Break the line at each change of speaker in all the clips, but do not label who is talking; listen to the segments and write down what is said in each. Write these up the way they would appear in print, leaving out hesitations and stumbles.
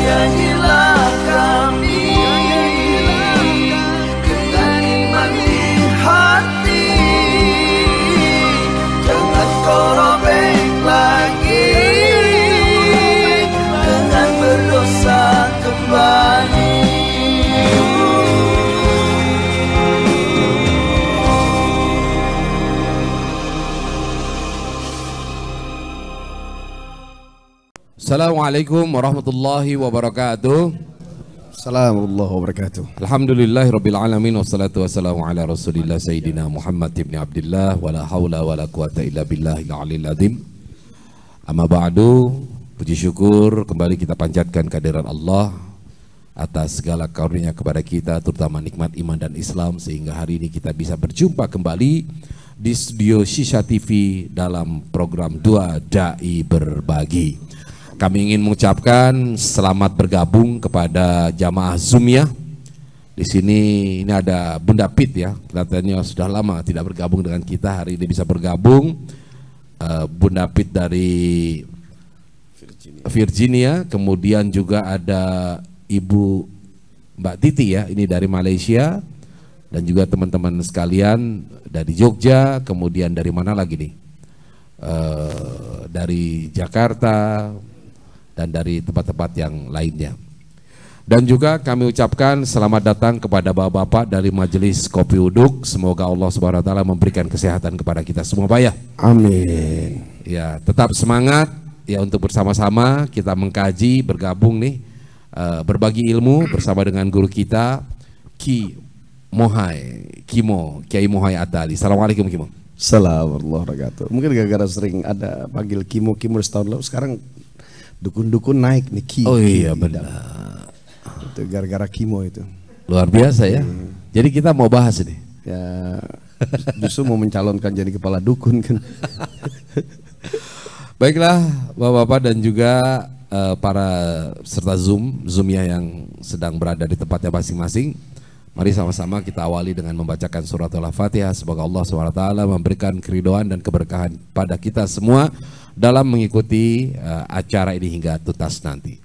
Sayangilah kami dengan iman di hati, jangan kau robek lagi dengan berdosa kembali.
Assalamualaikum warahmatullahi wabarakatuh.
Assalamualaikum warahmatullahi wabarakatuh.
Alhamdulillahirabbil alamin wassalatu wassalamu ala Rasulillah Sayyidina Muhammad ibn Abdullah wala haula wala quwata illa billahil aliyil azim. Amma ba'du, puji syukur kembali kita panjatkan kehadiran Allah atas segala karunia kepada kita, terutama nikmat iman dan Islam, sehingga hari ini kita bisa berjumpa kembali di studio Shisha TV dalam program Dua Dai Berbagi. Kami ingin mengucapkan selamat bergabung kepada jamaah Zoomia. Di sini ini ada Bunda Pit ya, kelihatannya sudah lama tidak bergabung dengan kita, hari ini bisa bergabung. Bunda Pit dari Virginia, kemudian juga ada Ibu Mbak Titi ya, ini dari Malaysia, dan juga teman-teman sekalian dari Jogja, kemudian dari mana lagi nih? Dari Jakarta, dan dari tempat-tempat yang lainnya. Dan juga kami ucapkan selamat datang kepada bapak-bapak dari Majelis Kopi Uduk. Semoga Allah Subhanahu wa taala memberikan kesehatan kepada kita semua, Pak ya.
Amin.
Ya, tetap semangat ya untuk bersama-sama kita mengkaji, bergabung nih, berbagi ilmu bersama dengan guru kita Kiai Mohai Atali. Assalamualaikum Kimo.
Assalamualaikum warahmatullahi wabarakatuh. Mungkin gara-gara sering ada panggil Kimo setahun lalu, sekarang dukun-dukun naik nih Ki.
Oh iya benar.
Itu gara-gara Kimo itu.
Luar biasa ya. Jadi kita mau bahas ini.
Ya, justru mau mencalonkan jadi kepala dukun kan.
Baiklah bapak-bapak dan juga para serta Zoomia yang sedang berada di tempatnya masing-masing. Mari sama-sama kita awali dengan membacakan surat Al-Fatihah. Semoga Allah SWT memberikan keridhaan dan keberkahan pada kita semua dalam mengikuti acara ini hingga tuntas nanti.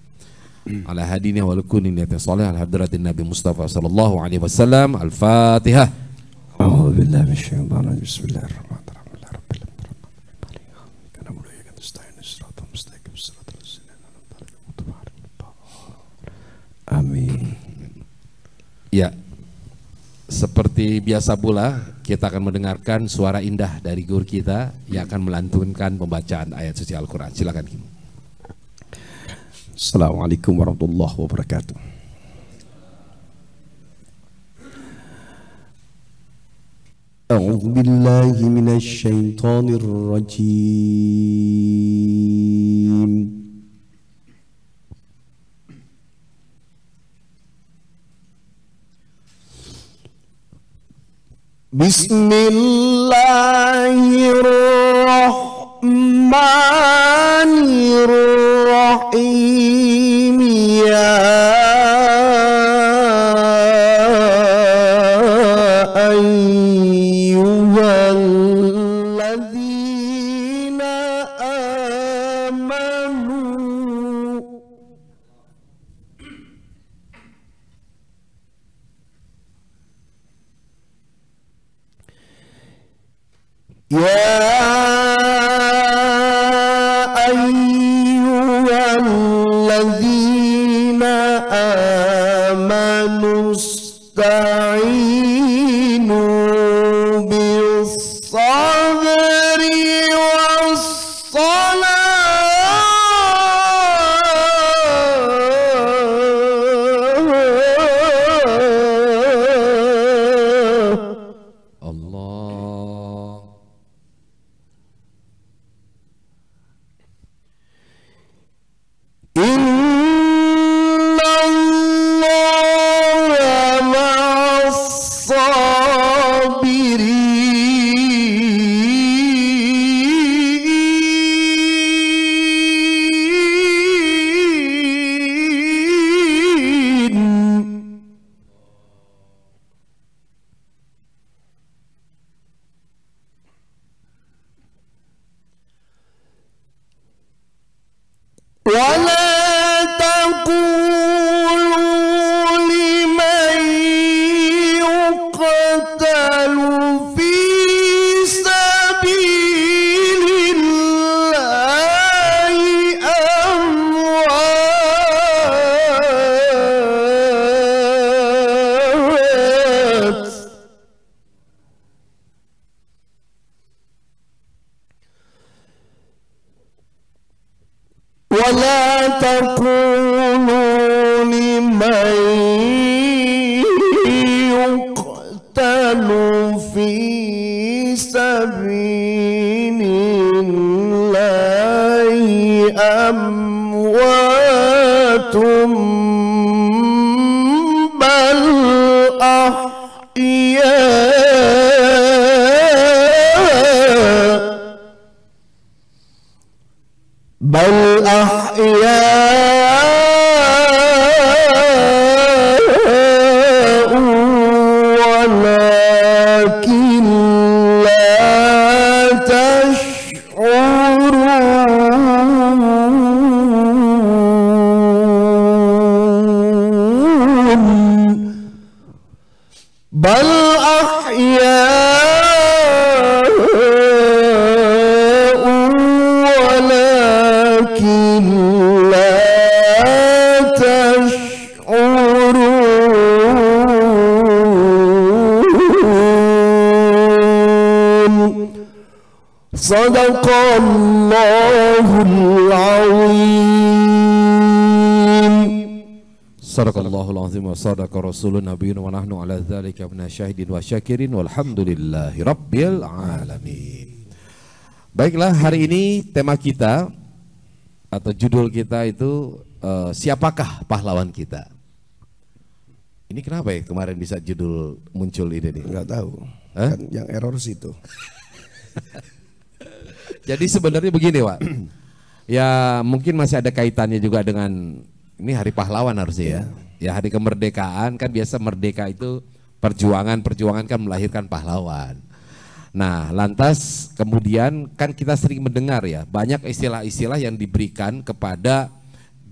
Ala hadina wal kunin niyatin salih al hadratin Nabi Mustafa sallallahu alaihi wasallam. Al-Fatihah.
A'udzu billahi minasyaitonir rajim. Bismillahirrahmanirrahim. Amin.
Ya. Seperti biasa pula, kita akan mendengarkan suara indah dari guru kita yang akan melantunkan pembacaan ayat suci Al-Quran. Silakan Kim.
Assalamualaikum warahmatullahi wabarakatuh. A'udzu billahi minasy syaithanir rajim. Bismillahirrahmanirrahim. Ya ayyuhalladzina amanu. Ya ayyuhalladzina amanu ista'inu bis-sabri was-salah.
Allah.
Innallaha ma'as-sabirin. تقولوا لمن يقتل في سبيل الله أموات بل أحياء ولكن لا تشعرون بل أحياء ولكن لا تشعرون صدق الله العظيم
Sadaqallahul azim wa sadaqa rasulun nabiyun wa nahnu ala dzalika minasyahidin wa syakirin walhamdulillahi rabbil alamin. Baiklah, hari ini tema kita atau judul kita itu siapakah pahlawan kita? Ini kenapa ya kemarin bisa judul muncul ini nih?
Enggak tahu. Kan yang error situ.
Jadi sebenarnya begini, Pak. Ya mungkin masih ada kaitannya juga dengan ini hari pahlawan harusnya ya. Ya hari kemerdekaan kan biasa merdeka itu perjuangan kan melahirkan pahlawan. Nah, lantas kemudian kan kita sering mendengar ya banyak istilah-istilah yang diberikan kepada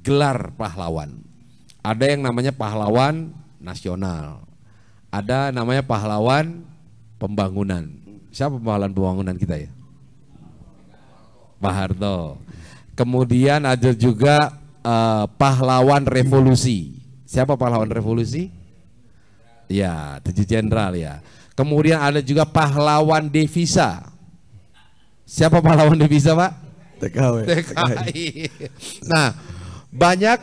gelar pahlawan. Ada yang namanya pahlawan nasional. Ada namanya pahlawan pembangunan. Siapa pahlawan pembangunan kita ya? Pak Harto. Kemudian ada juga pahlawan revolusi. Siapa pahlawan revolusi? Ya, 7 jenderal ya. Kemudian ada juga pahlawan devisa. Siapa pahlawan devisa, Pak? TKI. Nah, banyak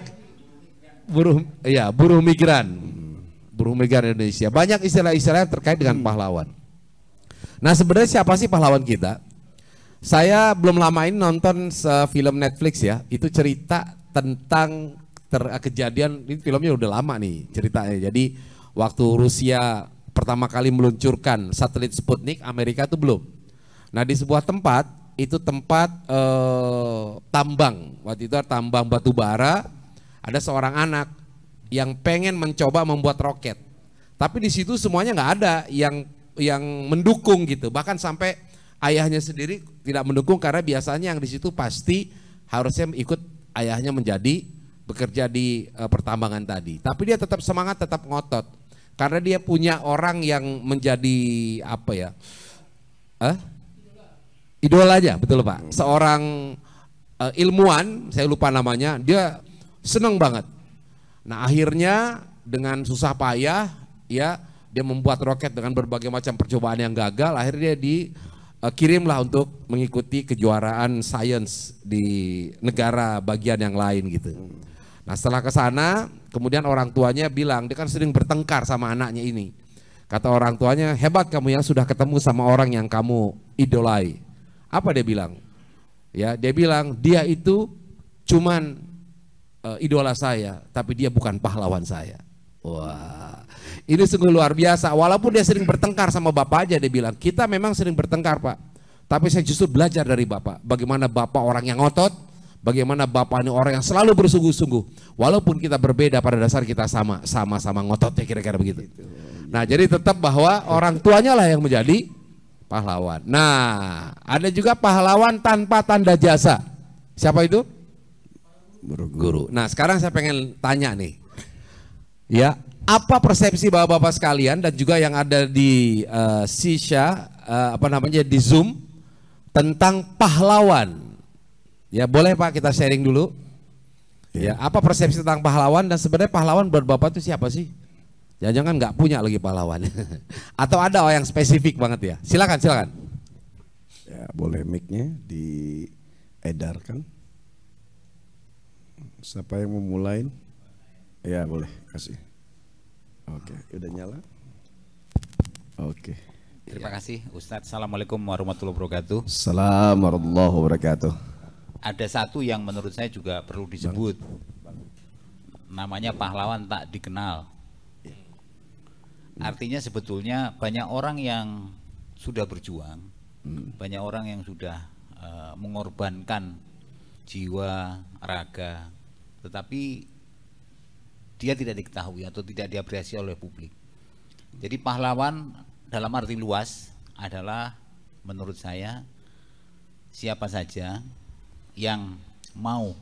buruh migran. Buruh migran Indonesia. Banyak istilah-istilah terkait dengan pahlawan. Nah, sebenarnya siapa sih pahlawan kita? Saya belum lama ini nonton film Netflix ya. Itu cerita tentang kejadian, ini filmnya udah lama nih ceritanya. Jadi waktu Rusia pertama kali meluncurkan satelit Sputnik, Amerika itu belum. Nah di sebuah tempat, itu tempat tambang, waktu itu tambang batu bara, ada seorang anak yang pengen mencoba membuat roket. Tapi di situ semuanya nggak ada yang mendukung gitu, bahkan sampai ayahnya sendiri tidak mendukung karena biasanya yang di situ pasti harusnya ikut ayahnya bekerja di pertambangan tadi. Tapi dia tetap semangat, tetap ngotot. Karena dia punya orang yang menjadi apa ya? Idolanya, betul Pak. Seorang ilmuwan, saya lupa namanya, dia senang banget. Nah, akhirnya dengan susah payah ya, dia membuat roket dengan berbagai macam percobaan yang gagal, akhirnya dia kirimlah untuk mengikuti kejuaraan sains di negara bagian yang lain gitu. Nah setelah ke sana, kemudian orang tuanya bilang, dia kan sering bertengkar sama anaknya ini. Kata orang tuanya, hebat kamu yang sudah ketemu sama orang yang kamu idolai. Apa dia bilang? Ya, dia bilang dia itu cuman idola saya, tapi dia bukan pahlawan saya. Wah. Ini sungguh luar biasa, walaupun dia sering bertengkar sama bapak aja, dia bilang, kita memang sering bertengkar Pak, tapi saya justru belajar dari bapak, bagaimana bapak orang yang ngotot, bagaimana bapak ini orang yang selalu bersungguh-sungguh, walaupun kita berbeda pada dasar kita sama-sama ngototnya kira-kira begitu. Nah jadi tetap bahwa orang tuanya lah yang menjadi pahlawan. Nah ada juga pahlawan tanpa tanda jasa, siapa itu? Guru. Nah sekarang saya pengen tanya nih, ya. Apa persepsi bapak-bapak sekalian dan juga yang ada di Sisha, di Zoom tentang pahlawan? Ya boleh Pak kita sharing dulu. Ya apa persepsi tentang pahlawan dan sebenarnya pahlawan buat bapak itu siapa sih? Jangan-jangan nggak punya lagi pahlawan. Atau ada yang spesifik banget ya? Silakan.
Ya boleh mic-nya diedarkan. Siapa yang memulai? Ya boleh kasih. Oke, udah nyala. Oke.
Terima kasih Ustadz. Assalamualaikum warahmatullahi wabarakatuh.
Assalamualaikum warahmatullahi wabarakatuh.
Ada satu yang menurut saya juga perlu disebut. Namanya pahlawan tak dikenal. Artinya sebetulnya banyak orang yang sudah berjuang, banyak orang yang sudah mengorbankan jiwa, raga, tetapi dia tidak diketahui atau tidak diapresiasi oleh publik. Jadi pahlawan dalam arti luas adalah menurut saya siapa saja yang mau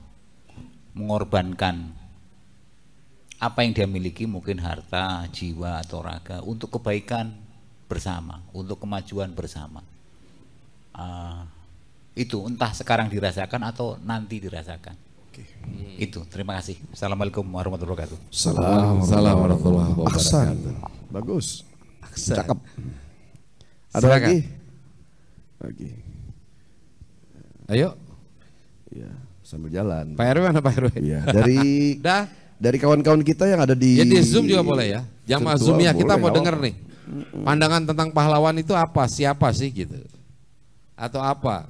mengorbankan apa yang dia miliki, mungkin harta, jiwa atau raga, untuk kebaikan bersama, untuk kemajuan bersama. Itu entah sekarang dirasakan atau nanti dirasakan. Itu, terima kasih. Assalamualaikum warahmatullahi wabarakatuh.
Assalamualaikum warahmatullahi wabarakatuh.
Bagus.
Aksan.
Cakep. Ada
Silakan.
Lagi?
Ayo.
Ya, sambil jalan.
Pak RW mana Pak RW?
Iya,
Dah.
dari kawan-kawan kita yang ada di
Ya di Zoom juga boleh ya. Jamaah
Virtual
Zoom ya, kita
boleh,
mau
nggak
dengar
apa-apa.
nih. Pandangan tentang pahlawan itu apa? Siapa sih gitu? Atau apa?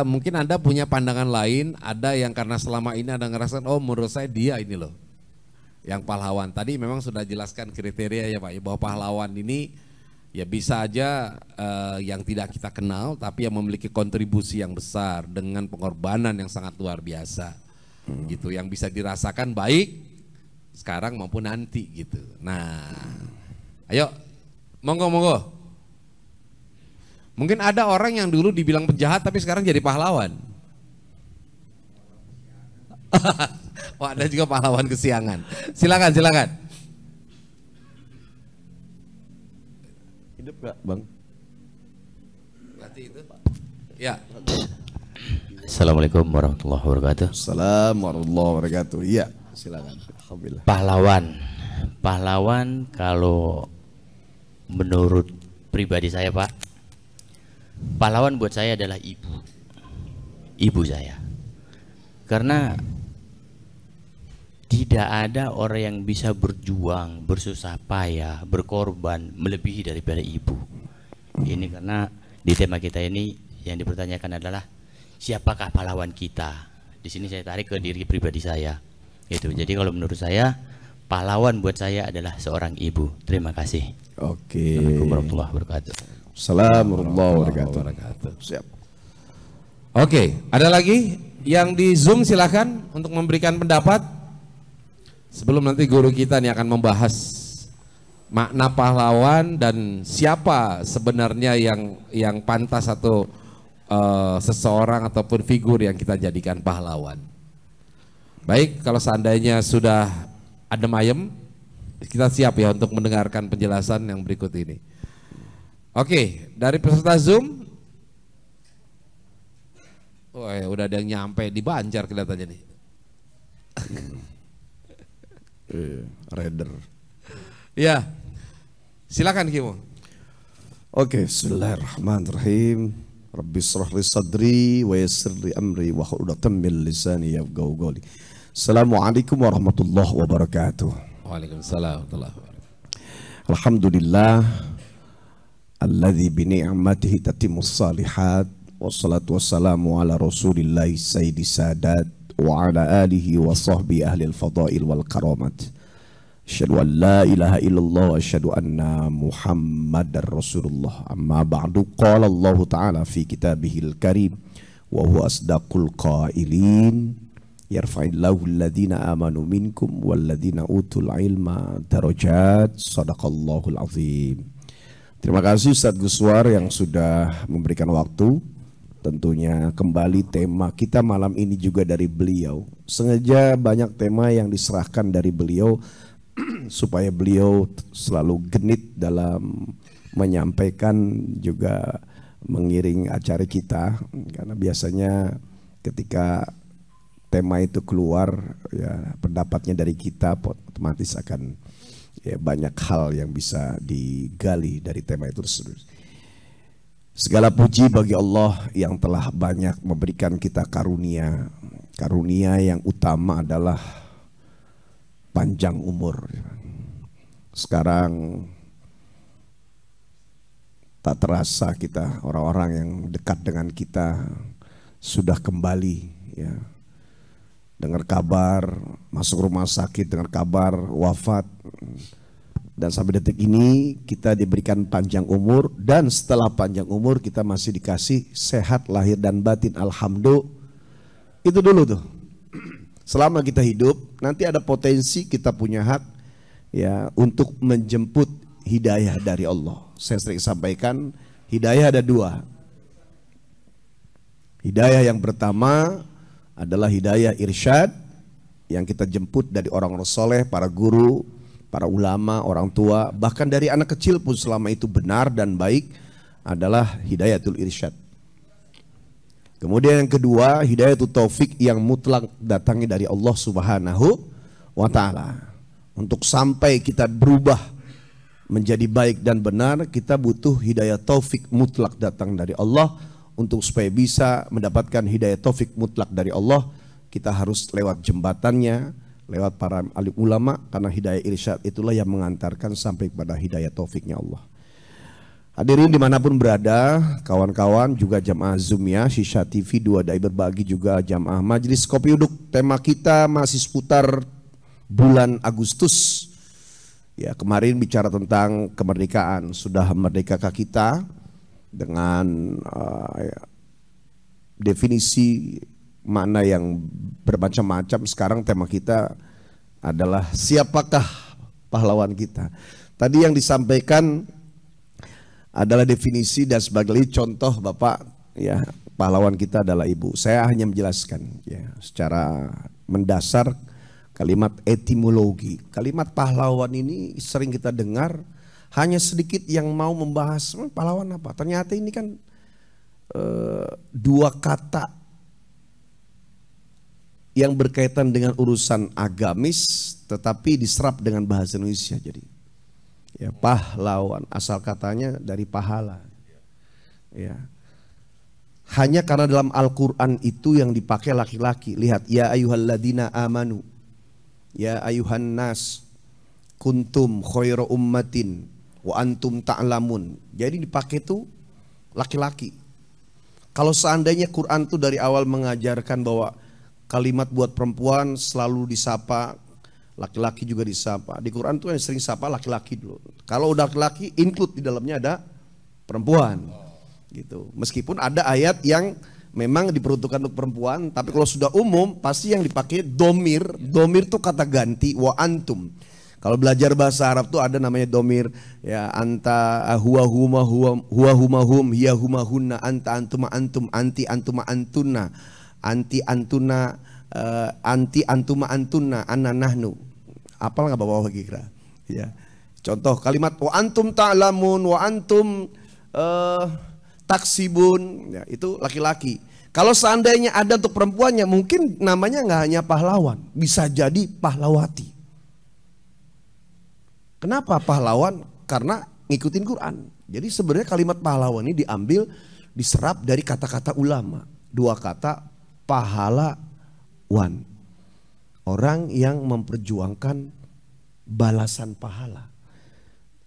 Mungkin Anda punya pandangan lain, ada yang karena selama ini Anda ngerasain, oh menurut saya dia ini loh yang pahlawan. Tadi memang sudah jelaskan kriteria ya Pak, bahwa pahlawan ini ya bisa aja yang tidak kita kenal tapi yang memiliki kontribusi yang besar dengan pengorbanan yang sangat luar biasa gitu, yang bisa dirasakan baik sekarang maupun nanti gitu. Nah, ayo monggo. Mungkin ada orang yang dulu dibilang penjahat tapi sekarang jadi pahlawan. Wah, ada juga pahlawan kesiangan. Silakan.
hidup gak, Bang?
Berarti itu. Ya.
Assalamualaikum warahmatullahi wabarakatuh.
Assalamualaikum warahmatullahi wabarakatuh. Iya, silakan. Alhamdulillah.
Pahlawan kalau menurut pribadi saya Pak, pahlawan buat saya adalah ibu saya. Karena tidak ada orang yang bisa berjuang, bersusah payah, berkorban melebihi daripada ibu. Ini karena di tema kita ini yang dipertanyakan adalah siapakah pahlawan kita. Di sini saya tarik ke diri pribadi saya. Itu. Jadi kalau menurut saya pahlawan buat saya adalah seorang ibu. Terima kasih.
Oke.
Assalamualaikum warahmatullahi wabarakatuh.
Assalamualaikum warahmatullahi wabarakatuh. Siap.
Oke, ada lagi yang di Zoom silakan untuk memberikan pendapat. Sebelum nanti guru kita nih akan membahas makna pahlawan dan siapa sebenarnya yang pantas atau seseorang ataupun figur yang kita jadikan pahlawan. Baik, kalau seandainya sudah adem ayem, kita siap ya untuk mendengarkan penjelasan yang berikut ini. Oke, dari peserta Zoom, udah ada yang nyampe di Banjar kelihatannya nih.
Raider.
Ya, silakan Kimo.
Oke, bismillahirrahmanirrahim. Rabbi shrah li sadri wa yassir li amri wa hlul 'uqdatam min lisani yafqahu qawli. Assalamualaikum warahmatullahi wabarakatuh.
Waalaikumsalam warahmatullahi wabarakatuh.
Alhamdulillah alladzi bi ni'matihi tatimmus shalihat wassalatu wassalamu ala rasulillahi sayyidi sadat wa ala alihi wa sahbihi ahli al-fadail wal karamat. Asyhadu an la ilaha illallah wa asyhadu anna Muhammadar Rasulullah. Amma ba'du, qala Allah Ta'ala fi kitabihil karim wa huwa asdaqul qailin yarfa'illahu alladhina amanu minkum walladhina utul ilma darajat. Sadaqallahul azim. Terima kasih Ustaz Guswar yang sudah memberikan waktu. Tentunya kembali tema kita malam ini juga dari beliau. Sengaja banyak tema yang diserahkan dari beliau supaya beliau selalu genit dalam menyampaikan juga mengiring acara kita, karena biasanya ketika tema itu keluar ya pendapatnya dari kita otomatis akan ya banyak hal yang bisa digali dari tema itu tersebut. Segala puji bagi Allah yang telah banyak memberikan kita karunia. Karunia yang utama adalah panjang umur. Sekarang tak terasa kita, orang-orang yang dekat dengan kita sudah kembali, ya. Dengar kabar masuk rumah sakit, dengar kabar wafat. Dan sampai detik ini kita diberikan panjang umur, dan setelah panjang umur kita masih dikasih sehat lahir dan batin, alhamdulillah. Itu dulu tuh. Selama kita hidup nanti ada potensi kita punya hak, ya, untuk menjemput hidayah dari Allah. Saya sering sampaikan, hidayah ada dua. Hidayah yang pertama adalah hidayah irsyad yang kita jemput dari orang-orang soleh, para guru, para ulama, orang tua, bahkan dari anak kecil pun selama itu benar dan baik, adalah hidayatul irsyad. Kemudian yang kedua, hidayatul taufik yang mutlak datangnya dari Allah Subhanahu wa ta'ala. Untuk sampai kita berubah menjadi baik dan benar, kita butuh hidayah taufik mutlak datang dari Allah. Untuk supaya bisa mendapatkan hidayah taufik mutlak dari Allah, kita harus lewat jembatannya, lewat para alim ulama, karena hidayah irsyad itulah yang mengantarkan sampai kepada hidayah taufiknya Allah. Hadirin dimanapun berada, kawan-kawan juga jamaah Zoom ya, Shisha TV 2 Dai Berbagi, juga jamaah Majelis Kopi Uduk. Tema kita masih seputar bulan Agustus. Ya, kemarin bicara tentang kemerdekaan, sudah merdekakah kita dengan definisi makna yang bermacam-macam. Sekarang tema kita adalah siapakah pahlawan kita. Tadi yang disampaikan adalah definisi dan sebagai contoh Bapak, ya, pahlawan kita adalah ibu. Saya hanya menjelaskan, ya, secara mendasar kalimat etimologi. Kalimat pahlawan ini sering kita dengar, hanya sedikit yang mau membahas pahlawan apa. Ternyata ini kan dua kata yang berkaitan dengan urusan agamis, tetapi diserap dengan bahasa Indonesia. Jadi, ya, pahlawan asal katanya dari pahala. Ya, hanya karena dalam Al-Quran itu yang dipakai laki-laki. Lihat, ya ayyuhalladzina amanu, ya ayyuhan nas, kuntum khairu ummatin wa antum ta'lamun. Jadi dipakai itu laki-laki. Kalau seandainya Quran itu dari awal mengajarkan bahwa kalimat buat perempuan selalu disapa, laki-laki juga disapa. Di Quran tuh yang sering sapa laki-laki dulu. Kalau udah laki-laki, include di dalamnya ada perempuan. Gitu. Meskipun ada ayat yang memang diperuntukkan untuk perempuan, tapi kalau sudah umum pasti yang dipakai domir. Domir tuh kata ganti, wa antum. Kalau belajar bahasa Arab tuh ada namanya domir, ya, anta huwa huma hum hiya huma hunna anta antuma antum anti antuma antuna anti antuna anti antuma antuna anna nahnu. Apal nggak bawa kira? Ya. Contoh kalimat wa antum ta'lamun wa antum taksibun, ya, itu laki-laki. Kalau seandainya ada untuk perempuannya, mungkin namanya nggak hanya pahlawan, bisa jadi pahlawati. Kenapa pahlawan? Karena ngikutin Quran. Jadi sebenarnya kalimat pahlawan ini diambil, diserap dari kata-kata ulama. Dua kata, pahlawan. Orang yang memperjuangkan balasan pahala.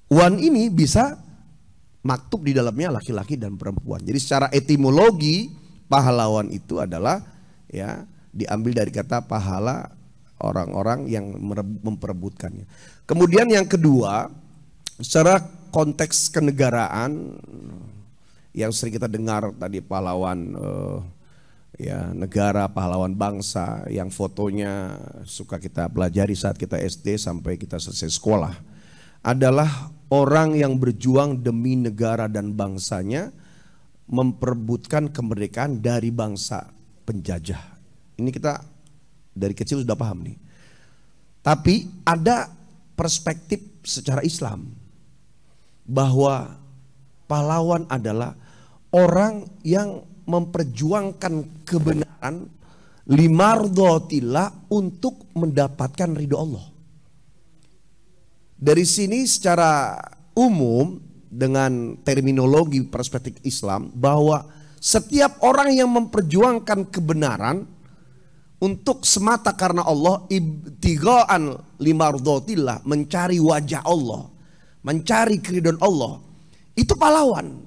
Wan ini bisa maktub di dalamnya laki-laki dan perempuan. Jadi secara etimologi pahlawan itu adalah, ya, diambil dari kata pahala, orang-orang yang memperebutkannya. Kemudian yang kedua, secara konteks kenegaraan yang sering kita dengar tadi, pahlawan ya negara, pahlawan bangsa, yang fotonya suka kita pelajari saat kita SD sampai kita selesai sekolah, adalah orang yang berjuang demi negara dan bangsanya, memperebutkan kemerdekaan dari bangsa penjajah. Ini kita dari kecil sudah paham nih. Tapi ada perspektif secara Islam bahwa pahlawan adalah orang yang memperjuangkan kebenaran limardhotillah, untuk mendapatkan ridho Allah. Dari sini secara umum dengan terminologi perspektif Islam bahwa setiap orang yang memperjuangkan kebenaran untuk semata karena Allah, ibtigha'an limardhatillah, mencari wajah Allah, mencari keridhaan Allah, itu pahlawan.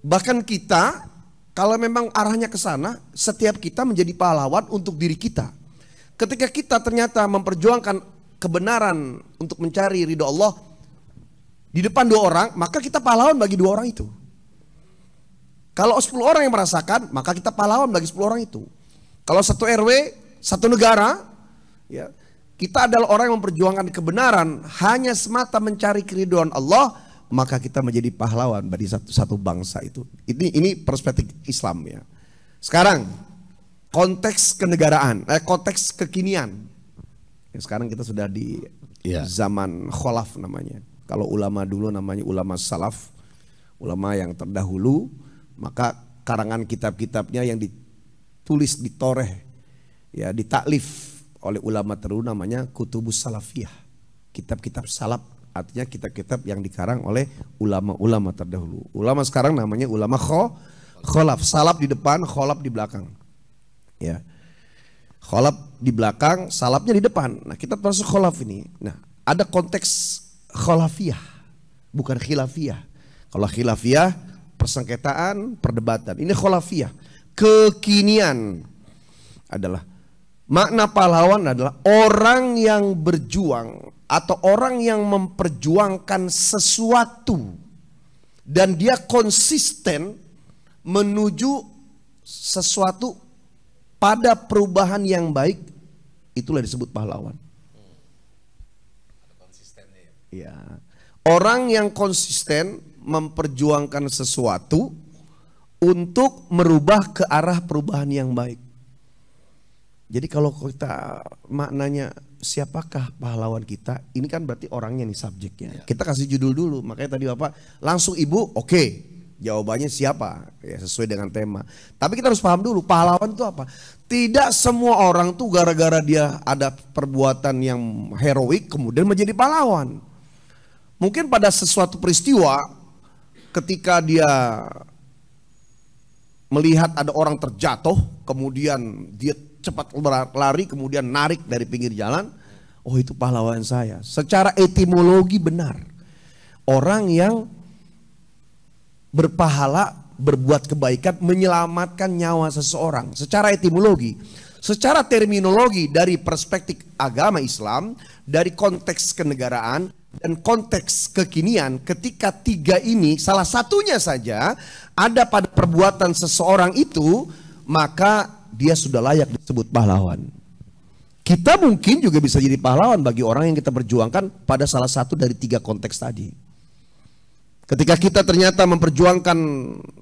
Bahkan kita kalau memang arahnya ke sana, setiap kita menjadi pahlawan untuk diri kita. Ketika kita ternyata memperjuangkan kebenaran untuk mencari ridho Allah di depan 2 orang, maka kita pahlawan bagi 2 orang itu. Kalau 10 orang yang merasakan, maka kita pahlawan bagi 10 orang itu. Kalau 1 RW, 1 negara, ya, kita adalah orang yang memperjuangkan kebenaran hanya semata mencari keridhaan Allah, maka kita menjadi pahlawan bagi satu bangsa itu. Ini perspektif Islam ya. Sekarang konteks kenegaraan, konteks kekinian. Ya, sekarang kita sudah di zaman kholaf namanya. Kalau ulama dulu namanya ulama salaf, ulama yang terdahulu, maka karangan kitab-kitabnya yang ditulis, ditoreh, ya, ditaklif oleh ulama terdahulu namanya kutubus salafiyah. Kitab-kitab salaf artinya kitab-kitab yang dikarang oleh ulama-ulama terdahulu. Ulama sekarang namanya ulama kholaf, salaf di depan, kholaf di belakang. Ya. Kholaf di belakang, salafnya di depan. Nah, kita masuk kholaf ini. Nah, ada konteks kholafiyah, bukan khilafiyah. Kalau khilafiyah persengketaan, perdebatan. Ini kholafiyah, kekinian adalah makna pahlawan adalah orang yang berjuang atau orang yang memperjuangkan sesuatu dan dia konsisten menuju sesuatu pada perubahan yang baik, itulah disebut pahlawan. Ya. Orang yang konsisten memperjuangkan sesuatu untuk merubah ke arah perubahan yang baik. Jadi kalau kita maknanya siapakah pahlawan kita, ini kan berarti orangnya nih subjeknya. Kita kasih judul dulu, makanya tadi Bapak langsung Ibu, oke, jawabannya siapa? Ya, sesuai dengan tema. Tapi kita harus paham dulu pahlawan itu apa. Tidak semua orang tuh gara-gara dia ada perbuatan yang heroik kemudian menjadi pahlawan. Mungkin pada sesuatu peristiwa ketika dia melihat ada orang terjatuh, kemudian dia cepat lari, kemudian narik dari pinggir jalan, oh itu pahlawan saya. Secara etimologi benar. Orang yang berpahala, berbuat kebaikan, menyelamatkan nyawa seseorang. Secara etimologi, secara terminologi dari perspektif agama Islam, dari konteks kenegaraan, dan konteks kekinian, ketika 3 ini salah satunya saja ada pada perbuatan seseorang itu, maka dia sudah layak disebut pahlawan. Kita mungkin juga bisa jadi pahlawan bagi orang yang kita perjuangkan pada salah satu dari 3 konteks tadi. Ketika kita ternyata memperjuangkan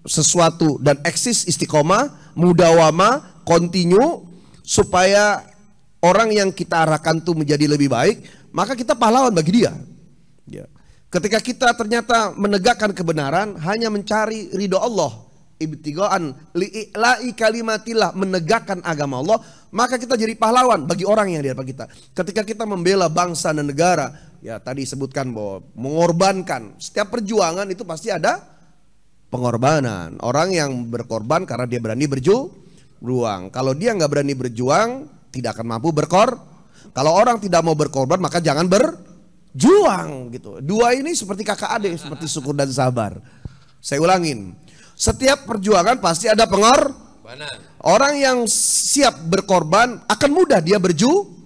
sesuatu dan eksis istiqomah, mudawamah, kontinu, supaya orang yang kita arahkan itu menjadi lebih baik, maka kita pahlawan bagi dia. Ya. Ketika kita ternyata menegakkan kebenaran, hanya mencari ridho Allah, ibtigha'an li'i'la'i kalimatillah, menegakkan agama Allah, maka kita jadi pahlawan bagi orang yang di hadapan kita. Ketika kita membela bangsa dan negara, ya tadi sebutkan bahwa mengorbankan, setiap perjuangan itu pasti ada pengorbanan. Orang yang berkorban karena dia berani berjuang. Kalau dia nggak berani berjuang, tidak akan mampu Kalau orang tidak mau berkorban, maka jangan berjuang gitu. 2 ini seperti kakak adik, seperti syukur dan sabar. Saya ulangin, setiap perjuangan pasti ada pengorbanan. Orang yang siap berkorban akan mudah dia berjuang.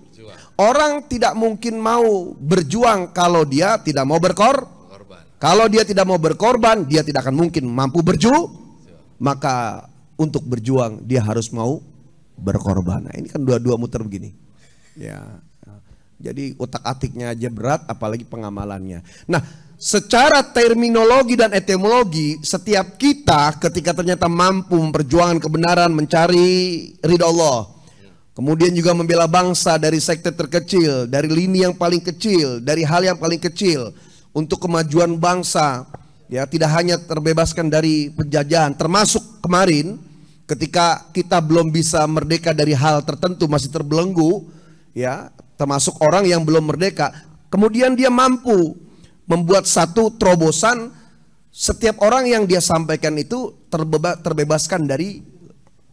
Orang tidak mungkin mau berjuang kalau dia tidak mau berkorban. Kalau dia tidak mau berkorban, dia tidak akan mungkin mampu berjuang. Maka untuk berjuang dia harus mau berkorban. Nah, ini kan dua muter begini. Ya. Jadi otak-atiknya aja berat, apalagi pengamalannya. Nah, secara terminologi dan etimologi, setiap kita ketika ternyata mampu memperjuangkan kebenaran, mencari ridha Allah, kemudian juga membela bangsa dari sekte terkecil, dari lini yang paling kecil, dari hal yang paling kecil, untuk kemajuan bangsa, ya tidak hanya terbebaskan dari penjajahan, termasuk kemarin ketika kita belum bisa merdeka dari hal tertentu, masih terbelenggu, ya termasuk orang yang belum merdeka, kemudian dia mampu membuat satu terobosan, setiap orang yang dia sampaikan itu terbebaskan dari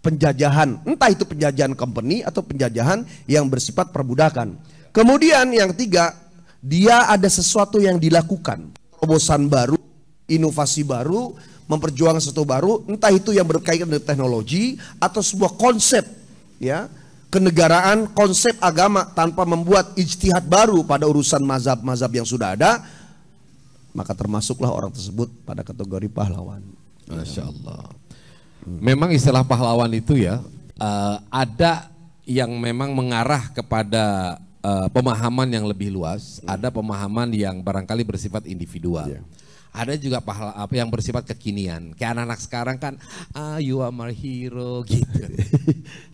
penjajahan, entah itu penjajahan company atau penjajahan yang bersifat perbudakan. Kemudian yang ketiga, dia ada sesuatu yang dilakukan, terobosan baru, inovasi baru, memperjuangkan sesuatu baru, entah itu yang berkaitan dengan teknologi atau sebuah konsep, ya, kenegaraan, konsep agama tanpa membuat ijtihad baru pada urusan mazhab-mazhab yang sudah ada, maka termasuklah orang tersebut pada kategori pahlawan.
Masya Allah. Memang istilah pahlawan itu ya, ada yang memang mengarah kepada pemahaman yang lebih luas, ada pemahaman yang barangkali bersifat individual. Ada juga yang bersifat kekinian. Kayak anak-anak sekarang kan, you are my hero gitu.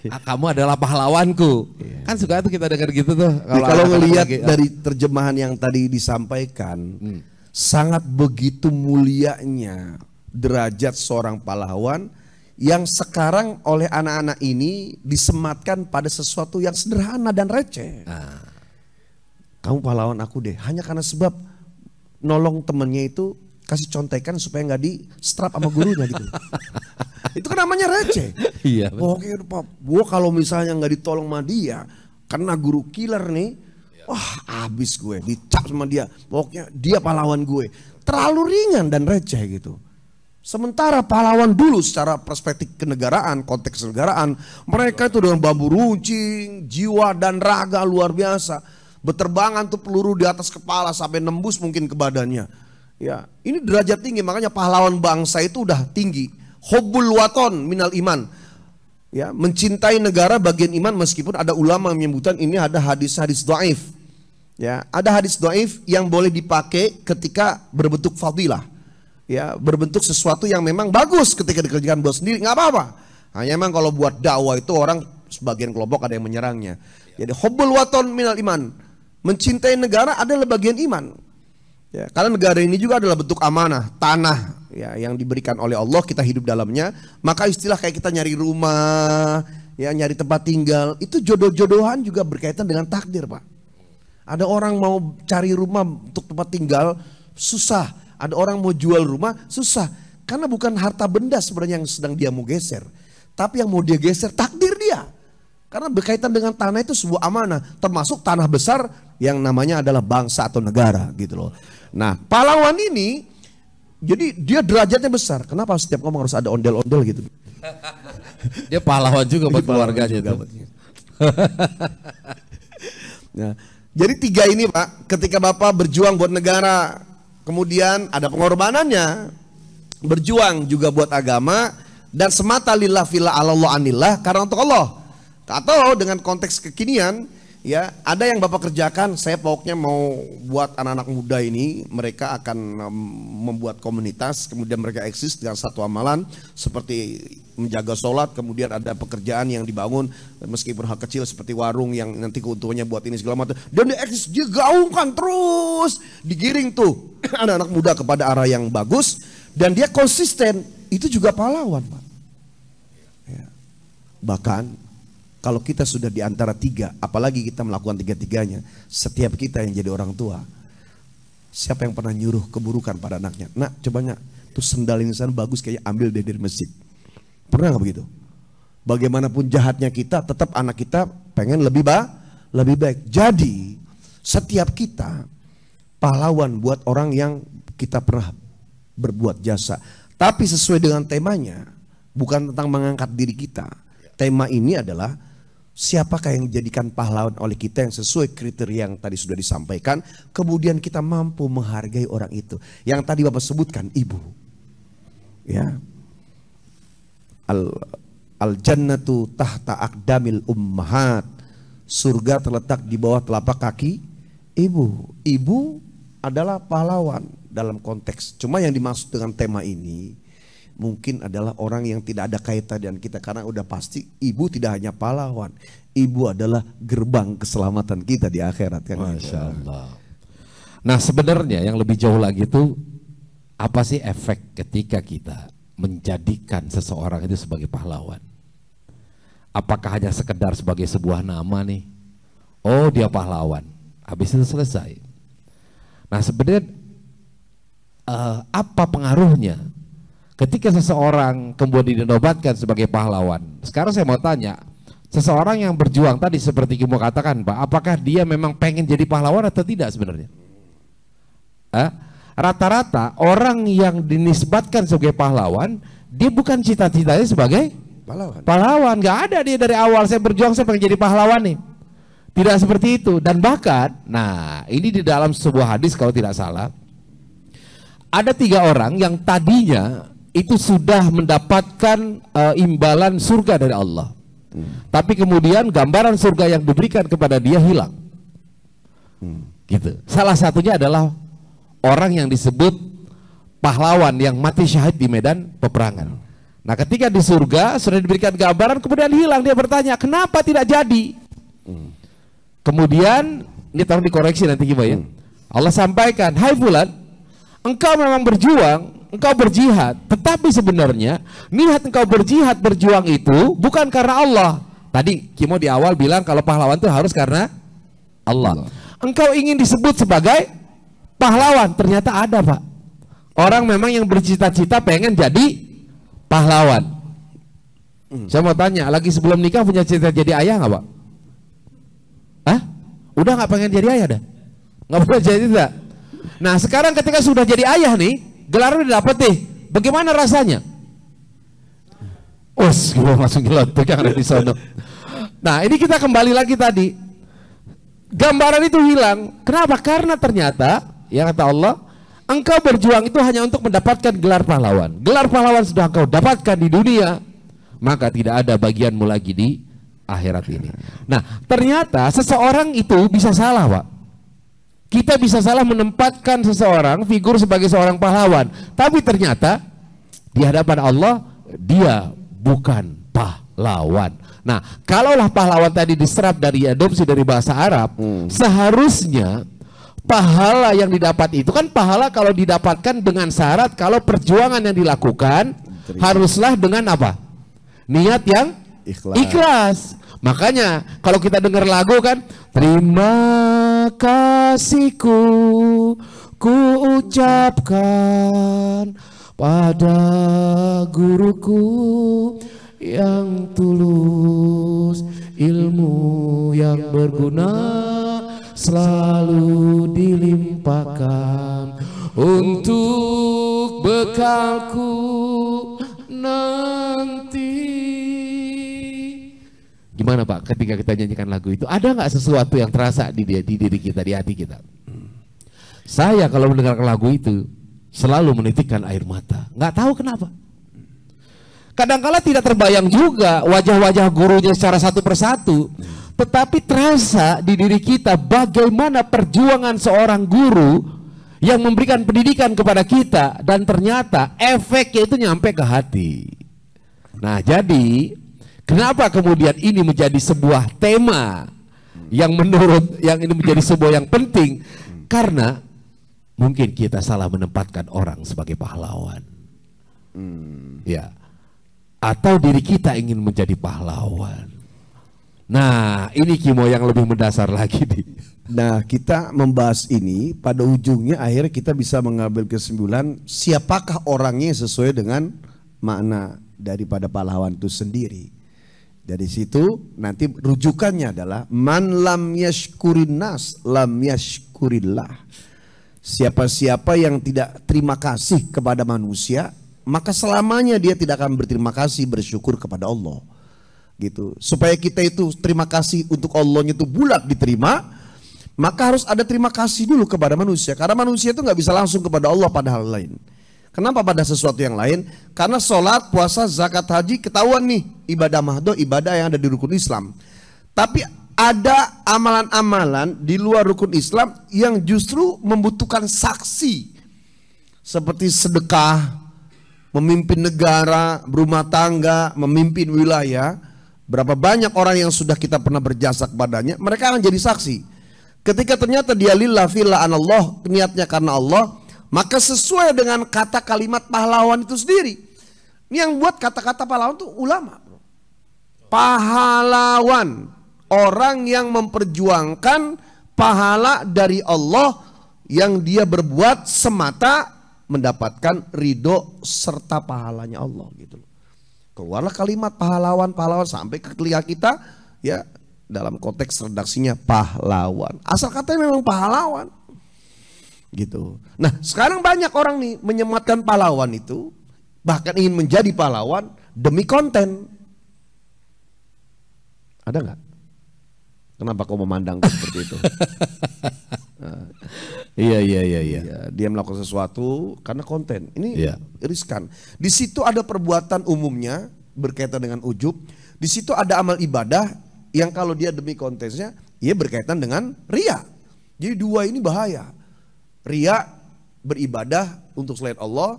Kamu adalah pahlawanku. Kan suka tuh kita dengar gitu tuh.
Kalau ngelihat dari terjemahan yang tadi disampaikan, sangat begitu mulianya derajat seorang pahlawan yang sekarang oleh anak-anak ini disematkan pada sesuatu yang sederhana dan receh. Kamu pahlawan aku deh, hanya karena sebab nolong temennya itu, kasih contekan supaya nggak di strap sama gurunya gitu. Itu kan namanya receh.
Iya.
Oke, gua kalau misalnya nggak ditolong sama dia, karena guru killer nih, wah habis gue, dicap sama dia. Pokoknya dia pahlawan gue. Terlalu ringan dan receh gitu. Sementara pahlawan dulu secara perspektif kenegaraan, konteks kenegaraan, mereka itu dengan bambu runcing, jiwa dan raga luar biasa. Berterbangan tuh peluru di atas kepala sampai nembus mungkin ke badannya. Ya, ini derajat tinggi, makanya pahlawan bangsa itu udah tinggi. Hubbul waton minal iman. Ya, mencintai negara bagian iman, meskipun ada ulama yang menyebutkan ini ada hadis-hadis dhaif. Ya, ada hadis dhaif yang boleh dipakai ketika berbentuk fadilah. Ya, berbentuk sesuatu yang memang bagus ketika dikerjakan buat sendiri, nggak apa-apa. Hanya memang kalau buat dakwah itu orang sebagian kelompok ada yang menyerangnya. Jadi hubbul waton minal iman. Mencintai negara adalah bagian iman. Ya, karena negara ini juga adalah bentuk amanah, tanah ya, yang diberikan oleh Allah, kita hidup dalamnya. Maka istilah kayak kita nyari rumah, ya, nyari tempat tinggal, itu jodoh-jodohan juga berkaitan dengan takdir, Pak. Ada orang mau cari rumah untuk tempat tinggal, susah. Ada orang mau jual rumah, susah. Karena bukan harta benda sebenarnya yang sedang dia mau geser, tapi yang mau dia geser takdir dia. Karena berkaitan dengan tanah itu sebuah amanah, termasuk tanah besar yang namanya adalah bangsa atau negara gitu loh. Nah, pahlawan ini jadi dia derajatnya besar. Kenapa setiap ngomong harus ada ondel-ondel gitu?
Dia pahlawan juga buat keluarganya juga.
Nah, jadi tiga ini Pak, ketika Bapak berjuang buat negara, kemudian ada pengorbanannya, berjuang juga buat agama, dan semata lillah fillah Allah anillah, karena untuk Allah. Atau dengan konteks kekinian, ya, ada yang Bapak kerjakan, saya pokoknya mau buat anak-anak muda ini, mereka akan membuat komunitas, kemudian mereka eksis dengan satu amalan seperti menjaga sholat, kemudian ada pekerjaan yang dibangun meskipun hal kecil seperti warung yang nanti keuntungannya buat ini segala macam, dan dia eksis, dia gaungkan terus, digiring tuh anak-anak muda kepada arah yang bagus, dan dia konsisten, itu juga pahlawan, Pak. Ya. Bahkan kalau kita sudah di antara tiga, apalagi kita melakukan tiga-tiganya, setiap kita yang jadi orang tua, siapa yang pernah nyuruh keburukan pada anaknya? Nak, coba nak, tuh sendal ini sana bagus, kayaknya ambil dari masjid. Pernah nggak begitu? Bagaimanapun jahatnya kita, tetap anak kita pengen lebih baik. Jadi setiap kita pahlawan buat orang yang kita pernah berbuat jasa. Tapi sesuai dengan temanya, bukan tentang mengangkat diri kita. Tema ini adalah siapakah yang dijadikan pahlawan oleh kita yang sesuai kriteria yang tadi sudah disampaikan. Kemudian kita mampu menghargai orang itu. Yang tadi Bapak sebutkan, ibu. Ya. Al-jannatu tahta aqdamil ummahat. Surga terletak di bawah telapak kaki ibu. Ibu adalah pahlawan dalam konteks. Cuma yang dimaksud dengan tema ini mungkin adalah orang yang tidak ada kaitan dengan kita, karena udah pasti ibu tidak hanya pahlawan, ibu adalah gerbang keselamatan kita di akhirat kan.
Masya Allah. Nah, sebenarnya yang lebih jauh lagi itu apa sih efek ketika kita menjadikan seseorang itu sebagai pahlawan? Apakah hanya sekedar sebagai sebuah nama nih? Oh, dia pahlawan, habis itu selesai. Nah, sebenarnya apa pengaruhnya ketika seseorang kemudian dinobatkan sebagai pahlawan? Sekarang saya mau tanya, seseorang yang berjuang tadi seperti Kimo katakan Pak, apakah dia memang pengen jadi pahlawan atau tidak sebenarnya? Rata-rata orang yang dinisbatkan sebagai pahlawan, dia bukan cita-citanya sebagai pahlawan. Gak ada dia dari awal, saya berjuang saya pengen jadi pahlawan nih. Tidak seperti itu. Dan bahkan, nah ini di dalam sebuah hadis kalau tidak salah, ada 3 orang yang tadinya itu sudah mendapatkan imbalan surga dari Allah. Tapi kemudian gambaran surga yang diberikan kepada dia hilang. Gitu. Salah satunya adalah orang yang disebut pahlawan yang mati syahid di medan peperangan. Nah, ketika di surga sudah diberikan gambaran kemudian hilang, dia bertanya, "Kenapa tidak jadi?" Kemudian ini tolong dikoreksi nanti gimana ya. Allah sampaikan, "Hai fulan, engkau memang berjuang, engkau berjihad, tetapi sebenarnya niat engkau berjihad berjuang itu bukan karena Allah." Tadi Kimo di awal bilang kalau pahlawan itu harus karena Allah. Engkau ingin disebut sebagai pahlawan, ternyata ada Pak. Orang memang yang bercita-cita pengen jadi pahlawan. Saya mau tanya, lagi sebelum nikah punya cita jadi ayah nggak Pak? Udah nggak pengen jadi ayah dah? Nggak punya cita-cita. Nah sekarang ketika sudah jadi ayah nih, gelar udah dapet nih, bagaimana rasanya? Gue langsung ngelotok yang ada di sana. Nah ini kita kembali lagi tadi, gambaran itu hilang. Kenapa? Karena ternyata ya kata Allah, engkau berjuang itu hanya untuk mendapatkan gelar pahlawan. Gelar pahlawan sudah engkau dapatkan di dunia, maka tidak ada bagianmu lagi di akhirat ini. Nah ternyata seseorang itu bisa salah Pak. Kita bisa salah menempatkan seseorang figur sebagai seorang pahlawan, tapi ternyata di hadapan Allah dia bukan pahlawan. Nah kalaulah pahlawan tadi diserap dari adopsi dari bahasa Arab, seharusnya pahala yang didapat itu kan pahala kalau didapatkan dengan syarat kalau perjuangan yang dilakukan haruslah dengan apa? Niat yang ikhlas. Makanya kalau kita dengar lagu kan, terima kasihku ku ucapkan pada guruku yang tulus, ilmu yang berguna selalu dilimpahkan untuk bekalku nanti. Gimana Pak ketika kita nyanyikan lagu itu, ada nggak sesuatu yang terasa di diri kita, di hati kita? Saya kalau mendengarkan lagu itu selalu menitikkan air mata, nggak tahu kenapa. Kadangkala tidak terbayang juga wajah-wajah gurunya secara satu persatu, tetapi terasa di diri kita bagaimana perjuangan seorang guru yang memberikan pendidikan kepada kita, dan ternyata efeknya itu nyampe ke hati. Nah jadi kenapa kemudian ini menjadi sebuah tema yang menurut yang ini menjadi sebuah yang penting? Karena mungkin kita salah menempatkan orang sebagai pahlawan. Ya. Atau diri kita ingin menjadi pahlawan. Nah, ini Kimo yang lebih mendasar lagi nih.
Nah, kita membahas ini pada ujungnya akhirnya kita bisa mengambil kesimpulan siapakah orangnya sesuai dengan makna daripada pahlawan itu sendiri. Dari situ nanti rujukannya adalah man lam yashkurin nas lam yashkurillah. Siapa-siapa yang tidak terima kasih kepada manusia, maka selamanya dia tidak akan berterima kasih, bersyukur kepada Allah. Gitu. Supaya kita itu terima kasih untuk Allahnya itu bulat diterima, maka harus ada terima kasih dulu kepada manusia. Karena manusia itu nggak bisa langsung kepada Allah pada hal lain. Kenapa pada sesuatu yang lain? Karena sholat, puasa, zakat, haji ketahuan nih ibadah mahdoh, ibadah yang ada di rukun Islam. Tapi ada amalan-amalan di luar rukun Islam yang justru membutuhkan saksi, seperti sedekah, memimpin negara, berumah tangga, memimpin wilayah. Berapa banyak orang yang sudah kita pernah berjasa kepadanya, mereka akan jadi saksi. Ketika ternyata dia lillah fillah anallah, niatnya karena Allah, maka sesuai dengan kata kalimat pahlawan itu sendiri. Ini yang buat kata-kata pahlawan itu ulama, bro. Pahlawan, orang yang memperjuangkan pahala dari Allah yang dia berbuat semata mendapatkan ridho serta pahalanya Allah gitu loh. Keluarlah kalimat pahlawan sampai ke telinga kita ya, dalam konteks redaksinya pahlawan. Asal katanya memang pahlawan gitu. Nah sekarang banyak orang nih menyematkan pahlawan itu, bahkan ingin menjadi pahlawan demi konten. Ada nggak? Kenapa kau memandang seperti itu?
Iya.
Ya, dia melakukan sesuatu karena konten. Ini riskan. Di situ ada perbuatan umumnya berkaitan dengan ujub. Di situ ada amal ibadah yang kalau dia demi kontennya, ia berkaitan dengan ria. Jadi dua ini bahaya. Ria beribadah untuk selain Allah,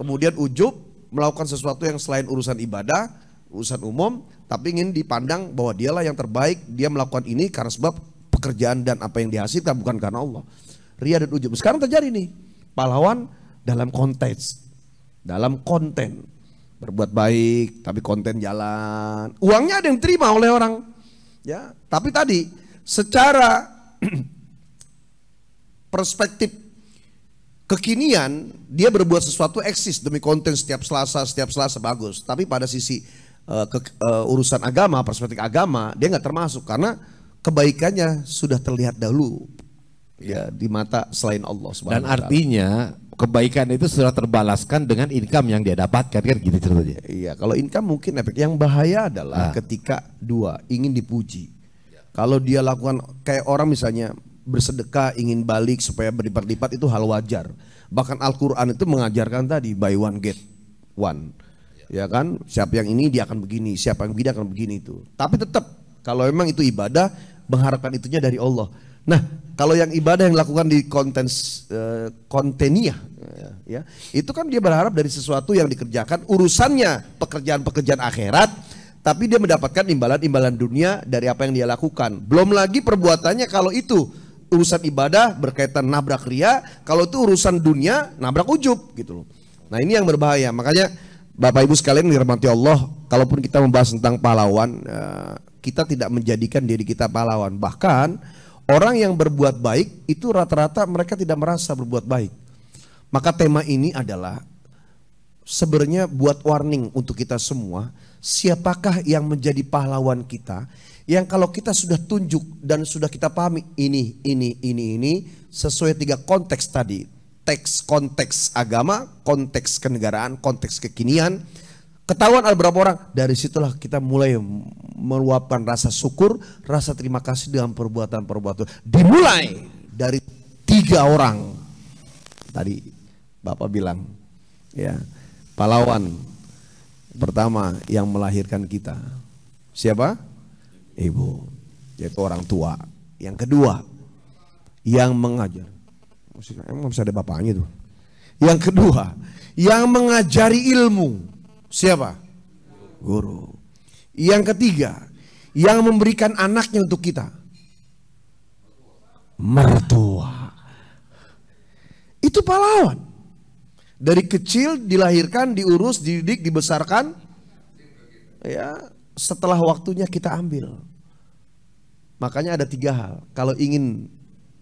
kemudian ujub melakukan sesuatu yang selain urusan ibadah, urusan umum, tapi ingin dipandang bahwa dialah yang terbaik. Dia melakukan ini karena sebab pekerjaan dan apa yang dihasilkan, bukan karena Allah. Ria dan ujub. Sekarang terjadi nih, pahlawan dalam konteks, dalam konten. Berbuat baik, tapi konten jalan. Uangnya ada yang terima oleh orang. Ya, tapi tadi secara perspektif kekinian, dia berbuat sesuatu eksis demi konten setiap Selasa bagus. Tapi pada sisi urusan agama, perspektif agama, dia nggak termasuk karena kebaikannya sudah terlihat dahulu ya di mata selain Allah Subhanahu
Dan artinya kebaikan itu sudah terbalaskan dengan income yang dia dapatkan, kan gitu ceritanya.
Iya, kalau income mungkin efek yang bahaya adalah ketika dua ingin dipuji. Kalau dia lakukan kayak orang misalnya bersedekah ingin balik supaya berlipat-lipat, itu hal wajar. Bahkan Al-Quran itu mengajarkan tadi buy one get one. Ya kan, siapa yang ini dia akan begini, siapa yang begini akan begini itu. Tapi tetap kalau memang itu ibadah, mengharapkan itunya dari Allah. Nah, kalau yang ibadah yang dilakukan di konteniah, ya, itu kan dia berharap dari sesuatu yang dikerjakan, urusannya pekerjaan-pekerjaan akhirat, tapi dia mendapatkan imbalan-imbalan dunia dari apa yang dia lakukan. Belum lagi perbuatannya kalau itu urusan ibadah berkaitan nabrak ria, kalau itu urusan dunia nabrak ujub gitu loh. Nah ini yang berbahaya. Makanya Bapak Ibu sekalian dirahmati Allah, kalaupun kita membahas tentang pahlawan, kita tidak menjadikan diri kita pahlawan. Bahkan orang yang berbuat baik itu rata-rata mereka tidak merasa berbuat baik. Maka tema ini adalah sebenarnya buat warning untuk kita semua. Siapakah yang menjadi pahlawan kita? Yang kalau kita sudah tunjuk dan sudah kita pahami ini sesuai 3 konteks tadi. Konteks agama, konteks kenegaraan, konteks kekinian. Ketahuan ada berapa orang, dari situlah kita mulai meluapkan rasa syukur, rasa terima kasih dengan perbuatan-perbuatan. Dimulai dari 3 orang. Tadi Bapak bilang, ya, pahlawan pertama yang melahirkan kita. Siapa? Ibu, yaitu orang tua. Yang kedua, yang mengajar. Emang bisa ada bapaknya tuh. Yang kedua, yang mengajari ilmu. Siapa? Guru. Yang ketiga, yang memberikan anaknya untuk kita. Mertua. Itu pahlawan. Dari kecil dilahirkan, diurus, dididik, dibesarkan. Ya, setelah waktunya kita ambil. Makanya ada 3 hal. Kalau ingin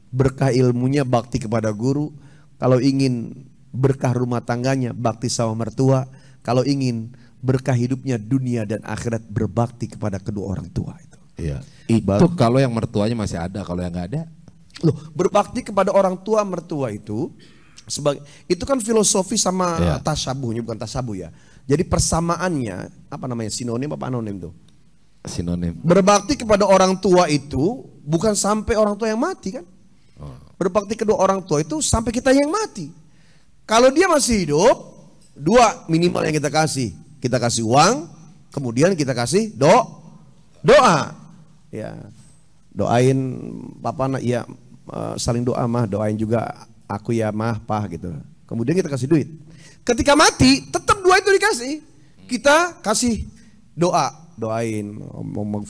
berkah ilmunya, bakti kepada guru. Kalau ingin berkah rumah tangganya, bakti sama mertua. Kalau ingin berkah hidupnya, dunia dan akhirat, berbakti kepada kedua orang tua itu.
Iya. Itu kalau yang mertuanya masih ada, kalau yang nggak ada.
Loh, berbakti kepada orang tua mertua itu itu kan filosofi sama tasabuhnya, bukan tasabuh ya. Jadi persamaannya apa namanya, sinonim apa anonim tuh?
Sinonim.
Berbakti kepada orang tua itu bukan sampai orang tua yang mati kan? Berbakti kedua orang tua itu sampai kita yang mati. Kalau dia masih hidup, 2 minimal yang kita kasih. Kita kasih uang, kemudian kita kasih doa. Ya. Doain papa ya, saling doa mah, doain juga aku ya mah, pah gitu. Kemudian kita kasih duit. Ketika mati, tetap 2 itu dikasih. Kita kasih doain Allahumma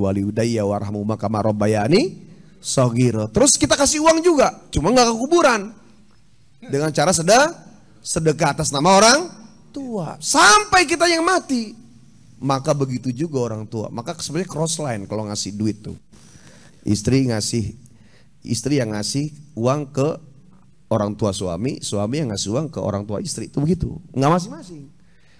waliudayya warhamhuma kama rabbayani shaghira. Terus kita kasih uang juga, cuma nggak ke kuburan. Dengan cara sedekah atas nama orang tua sampai kita yang mati. Maka begitu juga orang tua. Maka sebenarnya cross line kalau ngasih duit tuh. Istri yang ngasih uang ke orang tua suami, suami yang ngasih uang ke orang tua istri, itu begitu. Nggak masing-masing.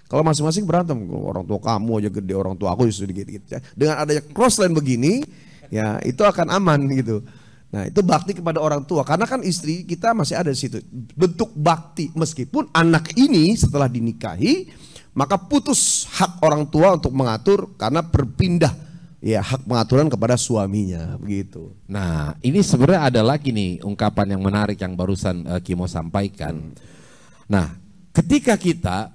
Kalau masing-masing berantem, orang tua kamu aja gede, orang tua aku sedikit gitu. Dengan adanya crossline begini, ya itu akan aman gitu. Nah itu bakti kepada orang tua, karena kan istri kita masih ada di situ. Bentuk bakti, meskipun anak ini setelah dinikahi, maka putus hak orang tua untuk mengatur karena berpindah ya hak pengaturan kepada suaminya begitu.
Nah ini sebenarnya ada lagi nih ungkapan yang menarik yang barusan Kimo sampaikan. Nah ketika kita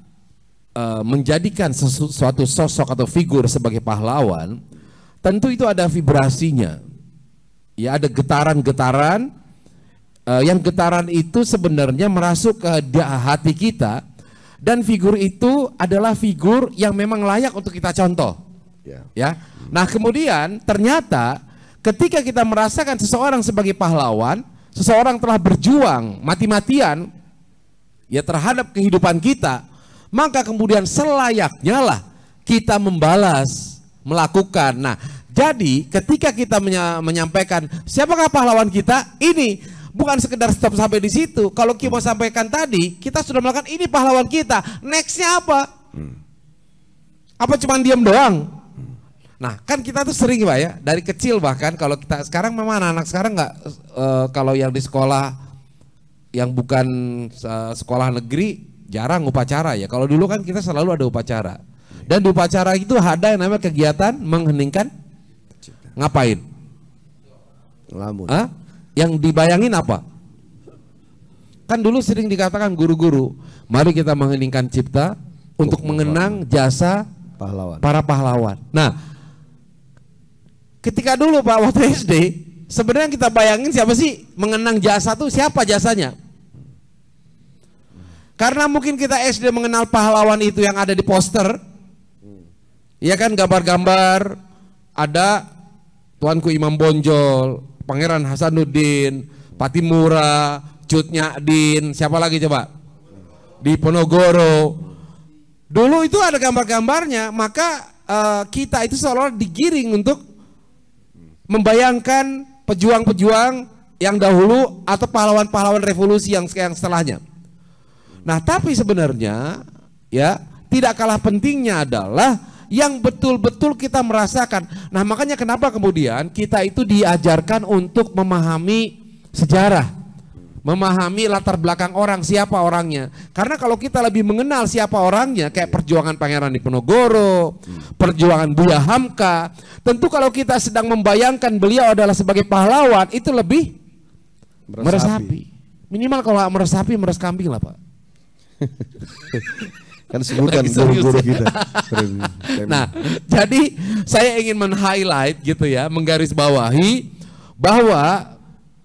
menjadikan suatu sosok atau figur sebagai pahlawan, tentu itu ada vibrasinya. Ya ada getaran-getaran, yang getaran itu sebenarnya merasuk ke hati kita, dan figur itu adalah figur yang memang layak untuk kita contoh. Ya. Nah kemudian ternyata ketika kita merasakan seseorang sebagai pahlawan, seseorang telah berjuang mati-matian ya terhadap kehidupan kita, maka kemudian selayaknya lah kita membalas, melakukan. Nah jadi ketika kita menyampaikan siapakah pahlawan kita, ini bukan sekedar stop sampai di situ. Kalau Kimo sampaikan tadi, kita sudah melakukan ini pahlawan kita. Nextnya apa? Apa cuma diam doang? Nah kan kita tuh sering Pak ya, dari kecil bahkan kalau kita sekarang memang anak-anak sekarang nggak, kalau yang di sekolah yang bukan sekolah negeri jarang upacara ya. Kalau dulu kan kita selalu ada upacara. Dan di upacara itu ada yang namanya kegiatan mengheningkan. Ngapain?
Ngelamun.
Yang dibayangin apa? Kan dulu sering dikatakan guru-guru, mari kita mengheningkan cipta untuk mengenang jasa
pahlawan.
Para pahlawan. Nah, ketika dulu Pak waktu SD, sebenarnya kita bayangin siapa sih mengenang jasa tuh, siapa jasanya? Karena mungkin kita SD mengenal pahlawan itu yang ada di poster, ya kan, gambar-gambar, ada Tuanku Imam Bonjol, Pangeran Hasanuddin, Patimura, Cut Nyadin, siapa lagi coba? Di Ponorogo. Dulu itu ada gambar-gambarnya, maka kita itu seolah-olah digiring untuk membayangkan pejuang-pejuang yang dahulu atau pahlawan-pahlawan revolusi yang setelahnya. Nah, tapi sebenarnya ya tidak kalah pentingnya adalah yang betul-betul kita merasakan. Nah makanya kenapa kemudian kita itu diajarkan untuk memahami sejarah, memahami latar belakang orang, siapa orangnya. Karena kalau kita lebih mengenal siapa orangnya, kayak perjuangan Pangeran Diponegoro, perjuangan Buya Hamka, tentu kalau kita sedang membayangkan beliau adalah sebagai pahlawan, itu lebih meresapi. Minimal kalau meresapi, meres kambing lah Pak.
Kan sebutan guru-guru kita.
Nah, jadi saya ingin men-highlight gitu ya, menggarisbawahi bahwa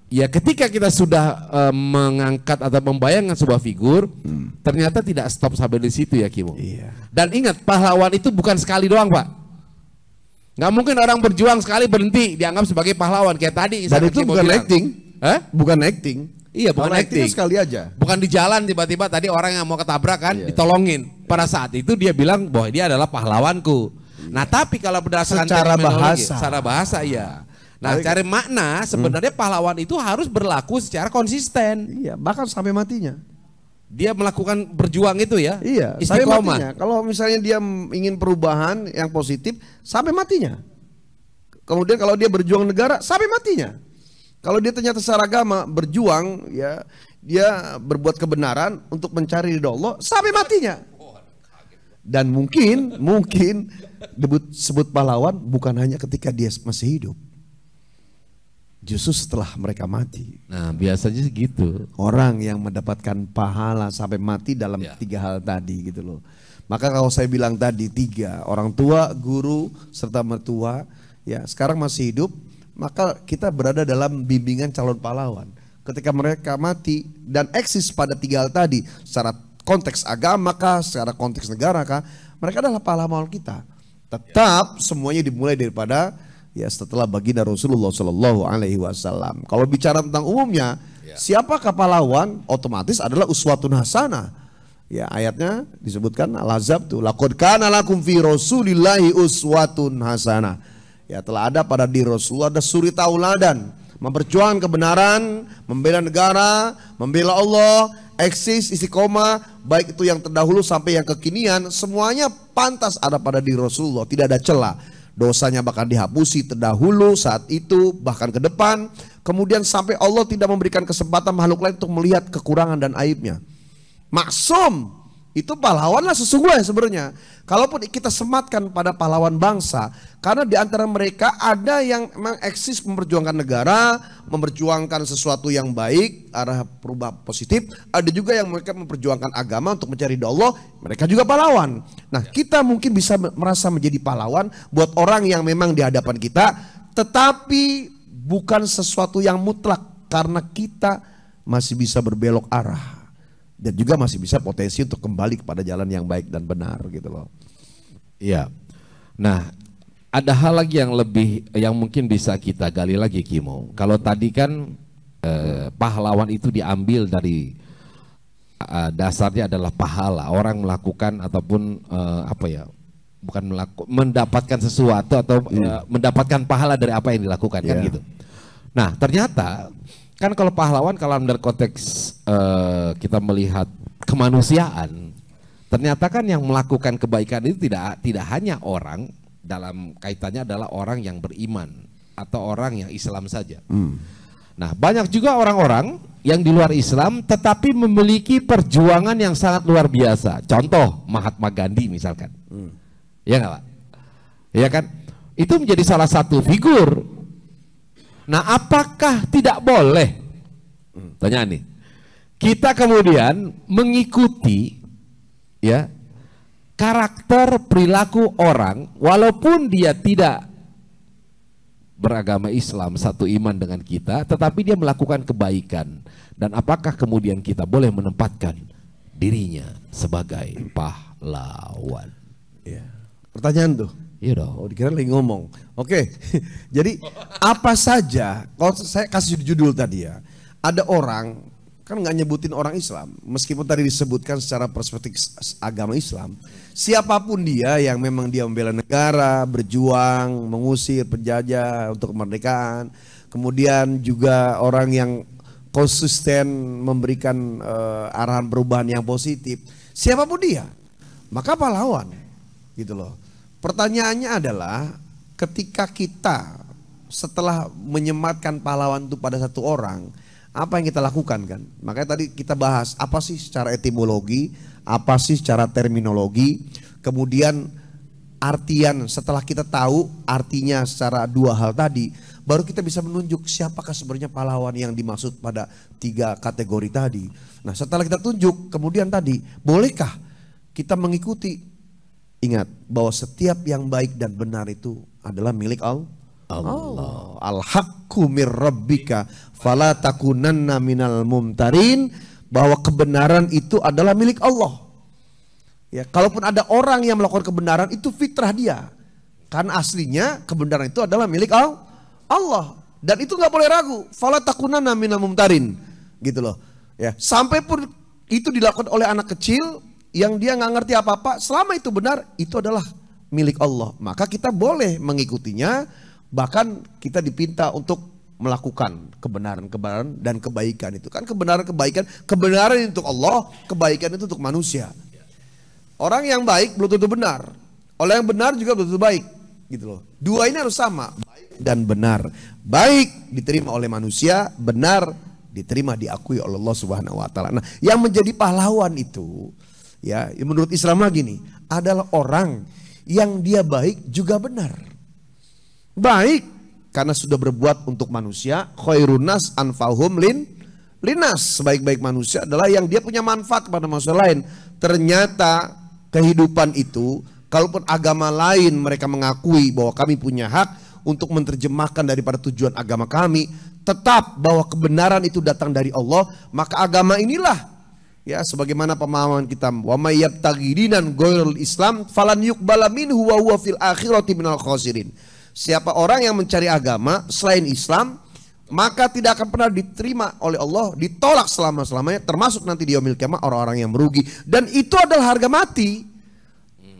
ya ketika kita sudah mengangkat atau membayangkan sebuah figur, ternyata tidak stop sampai di situ ya Kimo.
Iya.
Dan ingat, pahlawan itu bukan sekali doang Pak. Nggak mungkin orang berjuang sekali berhenti dianggap sebagai pahlawan kayak tadi.
Dan itu bukan acting. Bukan acting.
Iya, bukan acting.
Sekali aja.
Bukan di jalan tiba-tiba tadi orang yang mau ketabrak kan ditolongin. Pada saat itu dia bilang bahwa dia adalah pahlawanku. Nah, tapi kalau berdasarkan secara bahasa iya. Nah, cari makna sebenarnya pahlawan itu harus berlaku secara konsisten.
Iya, bahkan sampai matinya.
Dia melakukan berjuang itu ya.
Iya, sampai matinya. Kalau misalnya dia ingin perubahan yang positif, sampai matinya. Kemudian kalau dia berjuang negara, sampai matinya. Kalau dia ternyata secara agama berjuang, ya dia berbuat kebenaran untuk mencari ridho Allah sampai matinya. Dan mungkin sebut pahlawan bukan hanya ketika dia masih hidup, justru setelah mereka mati.
Nah biasanya gitu.
Orang yang mendapatkan pahala sampai mati dalam tiga hal tadi gitu loh. Maka kalau saya bilang tadi tiga, orang tua, guru, serta mertua, ya sekarang masih hidup, maka kita berada dalam bimbingan calon pahlawan. Ketika mereka mati dan eksis pada tiga hal tadi, secara konteks agama kah, secara konteks negara kah, mereka adalah pahlawan kita. Tetap semuanya dimulai daripada ya setelah baginda Rasulullah Shallallahu Alaihi Wasallam. Kalau bicara tentang umumnya, siapakah pahlawan? Otomatis adalah uswatun hasanah. Ya ayatnya disebutkan al-Ahzab tuh, laqad kana lakum fi Rasulillahi uswatun hasanah. Ya telah ada pada diri Rasulullah ada suri tauladan memperjuangkan kebenaran, membela negara, membela Allah, eksis, istiqomah, baik itu yang terdahulu sampai yang kekinian, semuanya pantas ada pada diri Rasulullah, tidak ada celah. Dosanya bahkan dihapusi terdahulu, saat itu, bahkan ke depan. Kemudian sampai Allah tidak memberikan kesempatan makhluk lain untuk melihat kekurangan dan aibnya. Maksum, itu pahlawanlah sesungguhnya sebenarnya. Kalaupun kita sematkan pada pahlawan bangsa, karena di antara mereka ada yang memang eksis memperjuangkan negara, memperjuangkan sesuatu yang baik, arah perubahan positif. Ada juga yang mereka memperjuangkan agama untuk mencari ridha Allah, mereka juga pahlawan. Nah, kita mungkin bisa merasa menjadi pahlawan buat orang yang memang di hadapan kita, tetapi bukan sesuatu yang mutlak, karena kita masih bisa berbelok arah. Dan juga masih bisa potensi untuk kembali kepada jalan yang baik dan benar gitu loh.
Iya. Nah, ada hal lagi yang mungkin bisa kita gali lagi, Kimo. Kalau tadi kan pahlawan itu diambil dari dasarnya adalah pahala. Orang melakukan ataupun mendapatkan sesuatu atau mendapatkan pahala dari apa yang dilakukan kan gitu. Nah, ternyata kan kalau pahlawan, kalau dalam konteks kita melihat kemanusiaan, ternyata kan yang melakukan kebaikan itu tidak hanya orang, dalam kaitannya adalah orang yang beriman atau orang yang Islam saja. Nah, banyak juga orang-orang yang di luar Islam tetapi memiliki perjuangan yang sangat luar biasa. Contoh Mahatma Gandhi misalkan, ya nggak Pak? Ya kan? Itu menjadi salah satu figur. Nah, apakah tidak boleh, tanya nih, kita kemudian mengikuti ya karakter perilaku orang walaupun dia tidak beragama Islam, satu iman dengan kita, tetapi dia melakukan kebaikan, dan apakah kemudian kita boleh menempatkan dirinya sebagai pahlawan?
Ya. Pertanyaan tuh.
Iya dong.
Oh, dikira lagi ngomong. Oke. Jadi apa saja, kalau saya kasih judul tadi ya, ada orang kan nggak nyebutin orang Islam, meskipun tadi disebutkan secara perspektif agama Islam, siapapun dia yang memang dia membela negara, berjuang, mengusir penjajah untuk kemerdekaan, kemudian juga orang yang konsisten memberikan arahan perubahan yang positif, siapapun dia, maka pahlawan, gitu loh. Pertanyaannya adalah ketika kita setelah menyematkan pahlawan itu pada satu orang, apa yang kita lakukan kan? Makanya tadi kita bahas apa sih secara etimologi, apa sih secara terminologi, kemudian artian setelah kita tahu artinya secara dua hal tadi, baru kita bisa menunjuk siapakah sebenarnya pahlawan yang dimaksud pada tiga kategori tadi. Nah, setelah kita tunjuk, kemudian tadi, bolehkah kita mengikuti? Ingat bahwa setiap yang baik dan benar itu adalah milik Allah. Al-haqqu mir rabbika fala takunanna minal mumtarin, bahwa kebenaran itu adalah milik Allah. Ya, kalaupun ada orang yang melakukan kebenaran, itu fitrah dia. Karena aslinya kebenaran itu adalah milik Allah, dan itu nggak boleh ragu. Fala takunanna minal mumtarin, gitu loh. Ya, sampai pun itu dilakukan oleh anak kecil yang dia nggak ngerti apa-apa, selama itu benar, itu adalah milik Allah. Maka kita boleh mengikutinya, bahkan kita dipinta untuk melakukan kebenaran dan kebaikan itu. Kan kebenaran itu untuk Allah, kebaikan itu untuk manusia. Orang yang baik belum tentu benar, orang yang benar juga belum tentu baik, gitu loh. Dua ini harus sama, baik dan benar. Baik diterima oleh manusia, benar diterima, diakui oleh Allah Subhanahu wa taala. Nah, yang menjadi pahlawan itu, ya, menurut Islam lagi nih, adalah orang yang dia baik juga benar. Baik karena sudah berbuat untuk manusia, khairun nas anfa'uhum linnas. Sebaik-baik manusia adalah yang dia punya manfaat kepada manusia lain. Ternyata kehidupan itu, kalaupun agama lain mereka mengakui bahwa kami punya hak untuk menerjemahkan daripada tujuan agama kami, tetap bahwa kebenaran itu datang dari Allah, maka agama inilah, ya, sebagaimana pemahaman kita, wa may yabtaghi dinan ghairul Islam falan yuqbala minhu wa huwa fil akhirati minal khasirin. Siapa orang yang mencari agama selain Islam, maka tidak akan pernah diterima oleh Allah, ditolak selama-lamanya, termasuk nanti di yaumil qiyamah orang-orang yang merugi. Dan itu adalah harga mati.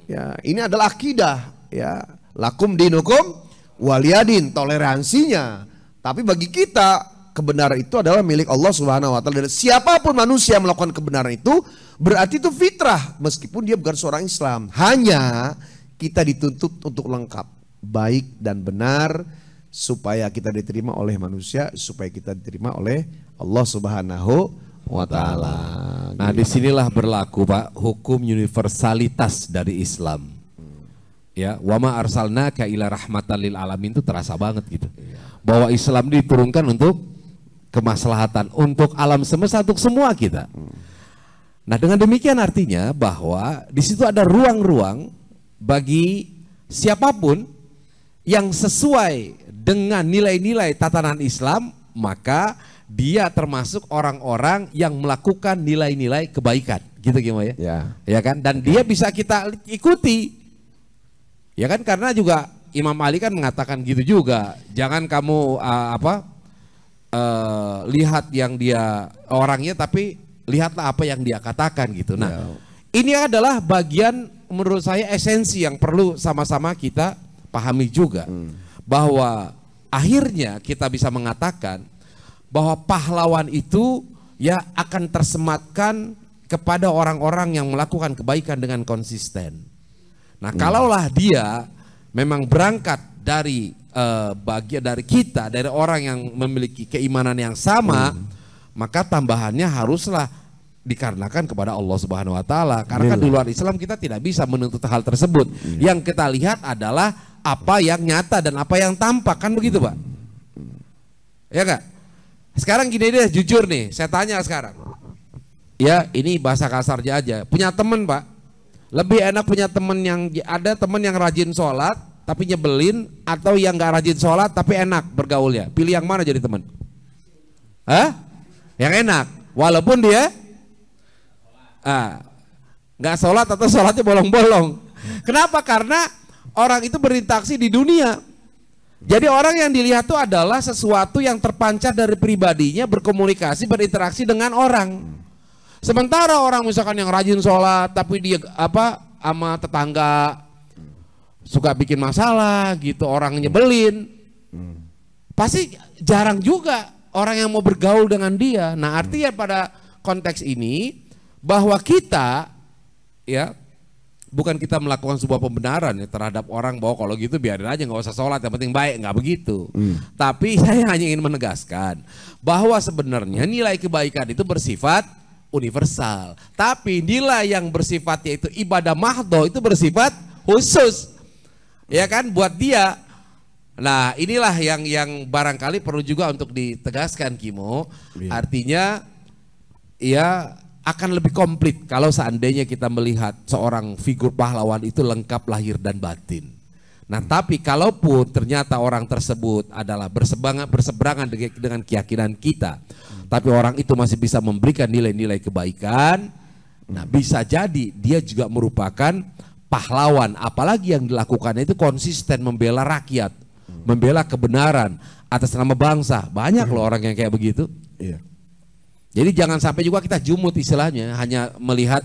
Ya, ini adalah akidah, ya. Lakum dinukum waliyadin, toleransinya Tapi bagi kita kebenaran itu adalah milik Allah Subhanahu wa taala. Dan siapapun manusia melakukan kebenaran itu berarti itu fitrah meskipun dia bukan seorang Islam. Hanya kita dituntut untuk lengkap, baik dan benar supaya kita diterima oleh manusia, supaya kita diterima oleh Allah Subhanahu wa taala.
Nah, disinilah berlaku Pak hukum universalitas dari Islam. Ya, wama arsalnaka ila rahmatan lil alamin itu terasa banget gitu. Bahwa Islam diturunkan untuk kemaslahatan, untuk alam semesta, untuk semua kita. Nah, dengan demikian artinya bahwa di situ ada ruang-ruang bagi siapapun yang sesuai dengan nilai-nilai tatanan Islam, maka dia termasuk orang-orang yang melakukan nilai-nilai kebaikan. Gitu gimana ya? Ya kan? Dan dia bisa kita ikuti. Ya kan, karena juga Imam Ali kan mengatakan gitu juga. Jangan kamu lihat yang dia orangnya, tapi lihatlah apa yang dia katakan gitu. Nah, ini adalah bagian menurut saya esensi yang perlu sama-sama kita pahami juga. Bahwa akhirnya kita bisa mengatakan bahwa pahlawan itu ya akan tersematkan kepada orang-orang yang melakukan kebaikan dengan konsisten. Nah, kalaulah dia memang berangkat dari bagian dari kita, dari orang yang memiliki keimanan yang sama, maka tambahannya haruslah dikarenakan kepada Allah Subhanahu wa taala. Karena kan di luar Islam kita tidak bisa menuntut hal tersebut. Yang kita lihat adalah apa yang nyata dan apa yang tampak, kan begitu, Pak? Ya enggak? Sekarang gini deh, jujur nih, saya tanya sekarang. Ya, ini bahasa kasarnya aja. Punya teman, Pak. Lebih enak punya teman yang ada teman yang rajin sholat tapi nyebelin, atau yang nggak rajin sholat tapi enak bergaulnya? Pilih yang mana jadi teman? Hah? Yang enak, walaupun dia nggak sholat atau sholatnya bolong-bolong. Kenapa? Karena orang itu berinteraksi di dunia. Jadi orang yang dilihat itu adalah sesuatu yang terpancar dari pribadinya, berkomunikasi, berinteraksi dengan orang. Sementara orang misalkan yang rajin sholat tapi dia sama tetangga suka bikin masalah gitu, orang nyebelin, pasti jarang juga orang yang mau bergaul dengan dia. Nah, artinya pada konteks ini bahwa kita ya bukan kita melakukan sebuah pembenaran ya terhadap orang bahwa kalau gitu biarin aja, nggak usah sholat, yang penting baik, nggak begitu. Tapi saya hanya ingin menegaskan bahwa sebenarnya nilai kebaikan itu bersifat universal, tapi nilai yang bersifatnya itu ibadah mahdho itu bersifat khusus, ya kan, buat dia. Nah, inilah yang barangkali perlu juga untuk ditegaskan, Kimo. Artinya ya akan lebih komplit kalau seandainya kita melihat seorang figur pahlawan itu lengkap lahir dan batin. Nah, tapi kalaupun ternyata orang tersebut adalah berseberangan dengan keyakinan kita, tapi orang itu masih bisa memberikan nilai-nilai kebaikan, nah bisa jadi dia juga merupakan pahlawan. Apalagi yang dilakukannya itu konsisten membela rakyat, membela kebenaran atas nama bangsa. Banyak loh orang yang kayak begitu. Jadi jangan sampai juga kita jumut istilahnya, hanya melihat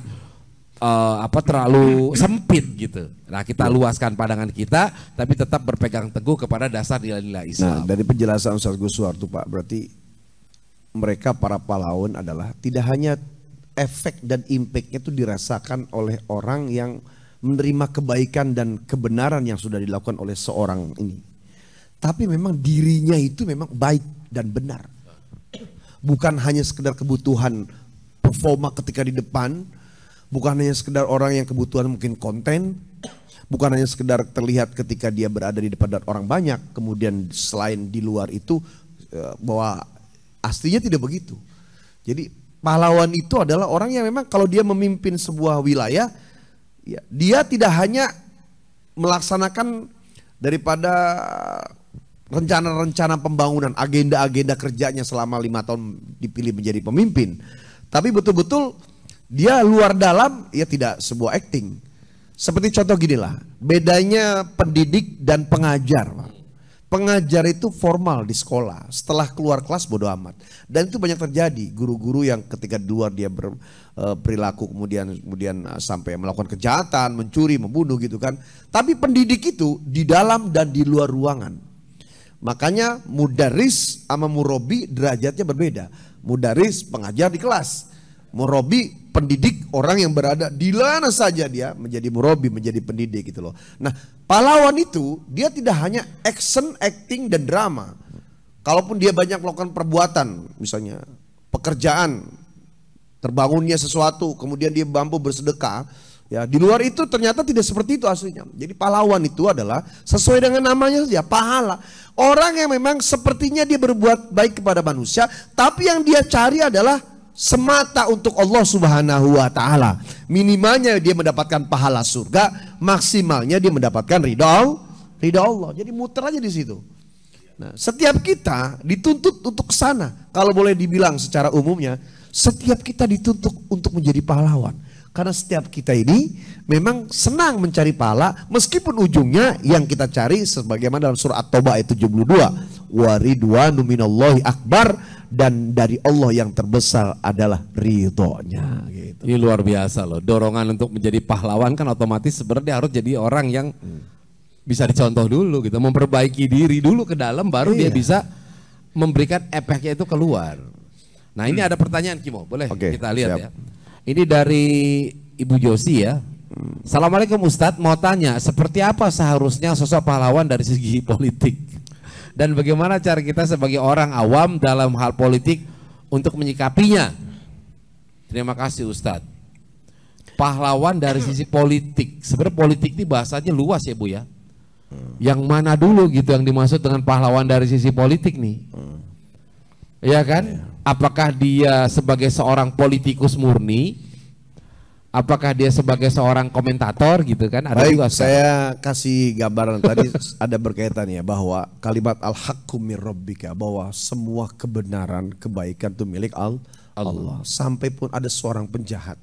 terlalu sempit gitu. Nah, kita luaskan pandangan kita, tapi tetap berpegang teguh kepada dasar nilai-nilai Islam.
Nah, dari penjelasan Ustaz Gus Suwartu, Pak, berarti mereka para pahlawan adalah tidak hanya efek dan impactnya itu dirasakan oleh orang yang menerima kebaikan dan kebenaran yang sudah dilakukan oleh seorang ini, tapi memang dirinya itu memang baik dan benar. Bukan hanya sekedar kebutuhan performa ketika di depan, bukan hanya sekedar orang yang kebutuhan mungkin konten, bukan hanya sekedar terlihat ketika dia berada di depan orang banyak, kemudian selain di luar itu bahwa aslinya tidak begitu. Jadi pahlawan itu adalah orang yang memang kalau dia memimpin sebuah wilayah, ya, dia tidak hanya melaksanakan daripada rencana-rencana pembangunan, agenda-agenda kerjanya selama 5 tahun dipilih menjadi pemimpin, tapi betul-betul dia luar dalam, ya tidak sebuah acting. Seperti contoh gini lah, bedanya pendidik dan pengajar. Pengajar itu formal di sekolah, setelah keluar kelas bodo amat. Dan itu banyak terjadi, guru-guru yang ketika di luar dia berperilaku kemudian sampai melakukan kejahatan, mencuri, membunuh gitu kan. Tapi pendidik itu di dalam dan di luar ruangan. Makanya mudaris sama murabi derajatnya berbeda. Mudaris pengajar di kelas, murabi pendidik orang yang berada di mana saja dia menjadi murabi, menjadi pendidik gitu loh. Nah, pahlawan itu dia tidak hanya action, acting dan drama. Kalaupun dia banyak melakukan perbuatan, misalnya pekerjaan, terbangunnya sesuatu, kemudian dia mampu bersedekah, ya di luar itu ternyata tidak seperti itu aslinya. Jadi pahlawan itu adalah sesuai dengan namanya saja, pahala. Orang yang memang sepertinya dia berbuat baik kepada manusia, tapi yang dia cari adalah semata untuk Allah Subhanahu wa taala. Minimalnya dia mendapatkan pahala surga, maksimalnya dia mendapatkan ridha Allah. Jadi muter aja di situ. Nah, setiap kita dituntut untuk ke sana. Kalau boleh dibilang secara umumnya, setiap kita dituntut untuk menjadi pahlawan. Karena setiap kita ini memang senang mencari pahala, meskipun ujungnya yang kita cari sebagaimana dalam surah At-Taubah ayat 72, wa ridwanu minallahi akbar, dan dari Allah yang terbesar adalah ridhonya gitu.
Ini luar biasa loh. Dorongan untuk menjadi pahlawan kan otomatis sebenarnya harus jadi orang yang bisa dicontoh dulu gitu, memperbaiki diri dulu ke dalam, baru dia bisa memberikan efeknya itu keluar. Nah, ini ada pertanyaan Kimo, boleh kita lihat ya. Ini dari Ibu Josi ya. Assalamualaikum Ustadz, mau tanya seperti apa seharusnya sosok pahlawan dari segi politik? Dan bagaimana cara kita sebagai orang awam dalam hal politik untuk menyikapinya? Terima kasih Ustadz. Pahlawan dari sisi politik, sebenarnya politik ini bahasanya luas ya Bu ya. Yang mana dulu gitu yang dimaksud dengan pahlawan dari sisi politik nih? Iya kan? Apakah dia sebagai seorang politikus murni? Apakah dia sebagai seorang komentator gitu kan? Ada
baik,
juga,
saya kasih gambaran tadi ada berkaitannya bahwa kalimat al-haqqu mir rabbika, bahwa semua kebenaran, kebaikan itu milik Allah. Sampai pun ada seorang penjahat,